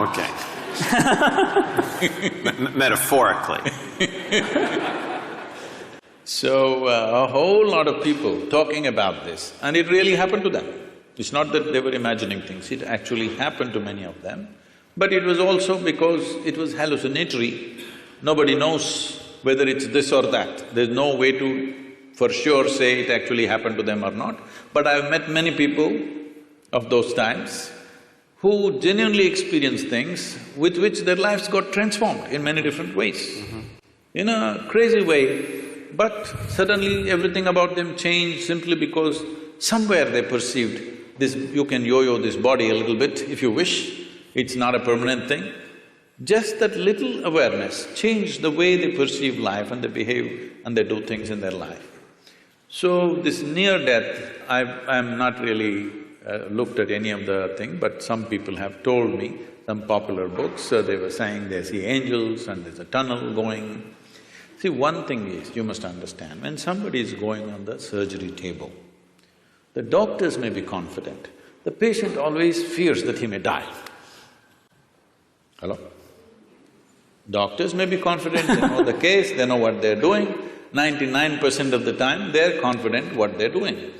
okay. Metaphorically. So, a whole lot of people talking about this, and it really happened to them. It's not that they were imagining things, it actually happened to many of them. But it was also because it was hallucinatory. Nobody knows whether it's this or that. There's no way to for sure say it actually happened to them or not. But I've met many people of those times who genuinely experienced things with which their lives got transformed in many different ways. In a crazy way, but suddenly everything about them changed simply because somewhere they perceived this… you can yo-yo this body a little bit if you wish, it's not a permanent thing. Just that little awareness changed the way they perceive life and they behave and they do things in their life. So this near-death, I'm not really looked at any of the thing, but some people have told me, some popular books, they were saying they see angels and there's a tunnel going. See, one thing is, you must understand, when somebody is going on the surgery table, the doctors may be confident, the patient always fears that he may die. Hello? Doctors may be confident, they know the case, they know what they're doing, 99% of the time they're confident what they're doing.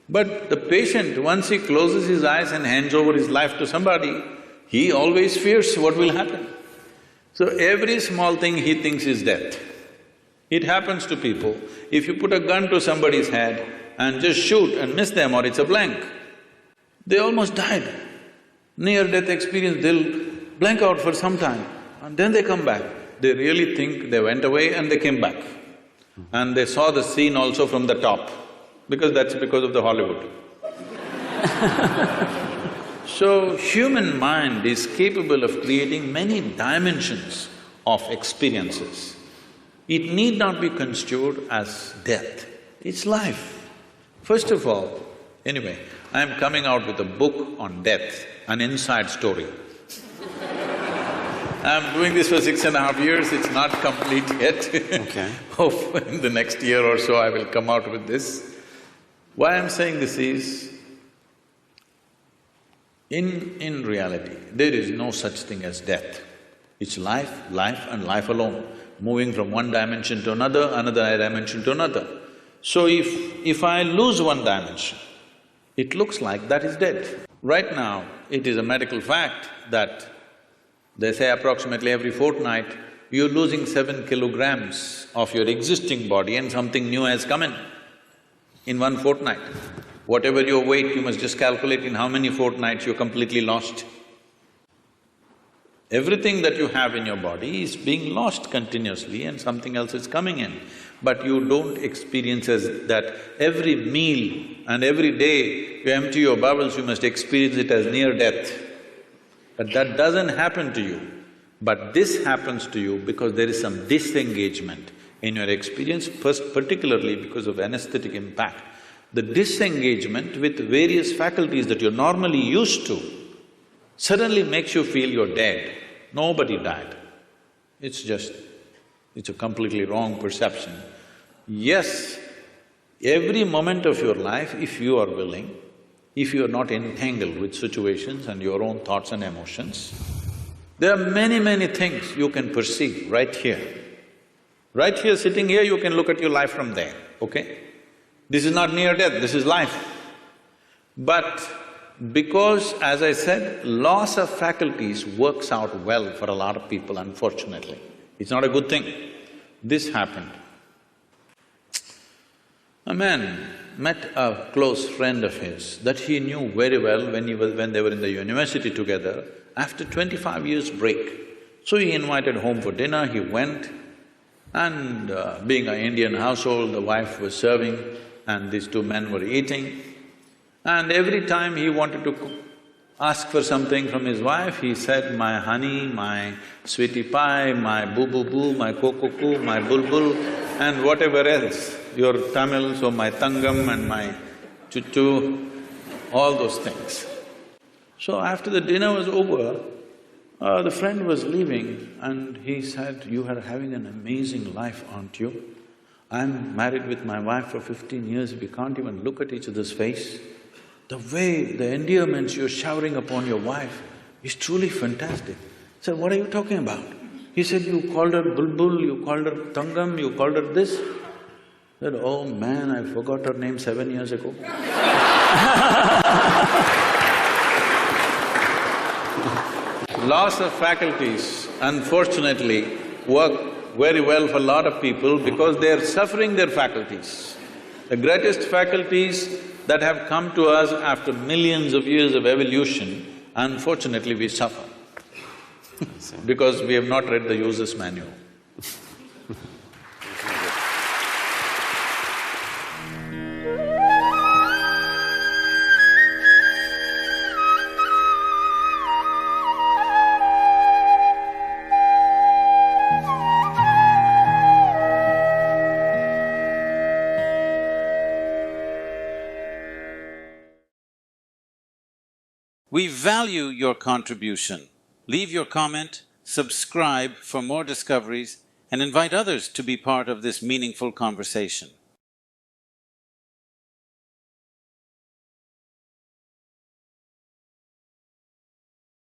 But the patient, once he closes his eyes and hands over his life to somebody, he always fears what will happen. So every small thing he thinks is death. It happens to people. If you put a gun to somebody's head and just shoot and miss them or it's a blank, they almost died. Near-death experience, they'll blank out for some time and then they come back. They really think they went away and they came back. And they saw the scene also from the top, because that's because of the Hollywood. So, human mind is capable of creating many dimensions of experiences. It need not be construed as death, it's life. First of all, anyway, I'm coming out with a book on death, an inside story. I'm doing this for 6.5 years, it's not complete yet. Okay. Hope in the next year or so I will come out with this. Why I'm saying this is, in reality, there is no such thing as death. It's life, life and life alone, moving from one dimension to another dimension to another. So if I lose one dimension, it looks like that is dead. Right now, it is a medical fact that they say approximately every fortnight, you're losing 7 kilograms of your existing body and something new has come in 1 fortnight. Whatever your weight, you must just calculate in how many fortnights you're completely lost. Everything that you have in your body is being lost continuously and something else is coming in. But you don't experience as that every meal and every day you empty your bowels, you must experience it as near death. But that doesn't happen to you. But this happens to you because there is some disengagement in your experience, first particularly because of anesthetic impact. The disengagement with various faculties that you're normally used to suddenly makes you feel you're dead. Nobody died. It's a completely wrong perception. Yes, every moment of your life, if you are willing, if you are not entangled with situations and your own thoughts and emotions, there are many things you can perceive right here. Right here, sitting here, you can look at your life from there, okay? This is not near death, this is life. But because, as I said, loss of faculties works out well for a lot of people, unfortunately. It's not a good thing. This happened. A man met a close friend of his that he knew very well when they were in the university together, after 25 years break. So he invited home for dinner, he went, and being an Indian household, the wife was serving and these two men were eating. And every time he wanted to ask for something from his wife, he said, my honey, my sweetie pie, my boo-boo-boo, my coco-coo, my bulbul, and whatever else, your Tamil, so my tangam and my chuchu, all those things. So after the dinner was over, the friend was leaving and he said, you are having an amazing life, aren't you? I'm married with my wife for 15 years, we can't even look at each other's face. The way, the endearments you're showering upon your wife, is truly fantastic. I said, what are you talking about? He said, you called her Bulbul, you called her Tangam, you called her this. I said, oh man, I forgot her name 7 years ago. Loss of faculties, unfortunately, work very well for a lot of people because they are suffering their faculties. The greatest faculties that have come to us after millions of years of evolution, unfortunately we suffer because we have not read the user's manual. We value your contribution. Leave your comment, subscribe for more discoveries, and invite others to be part of this meaningful conversation.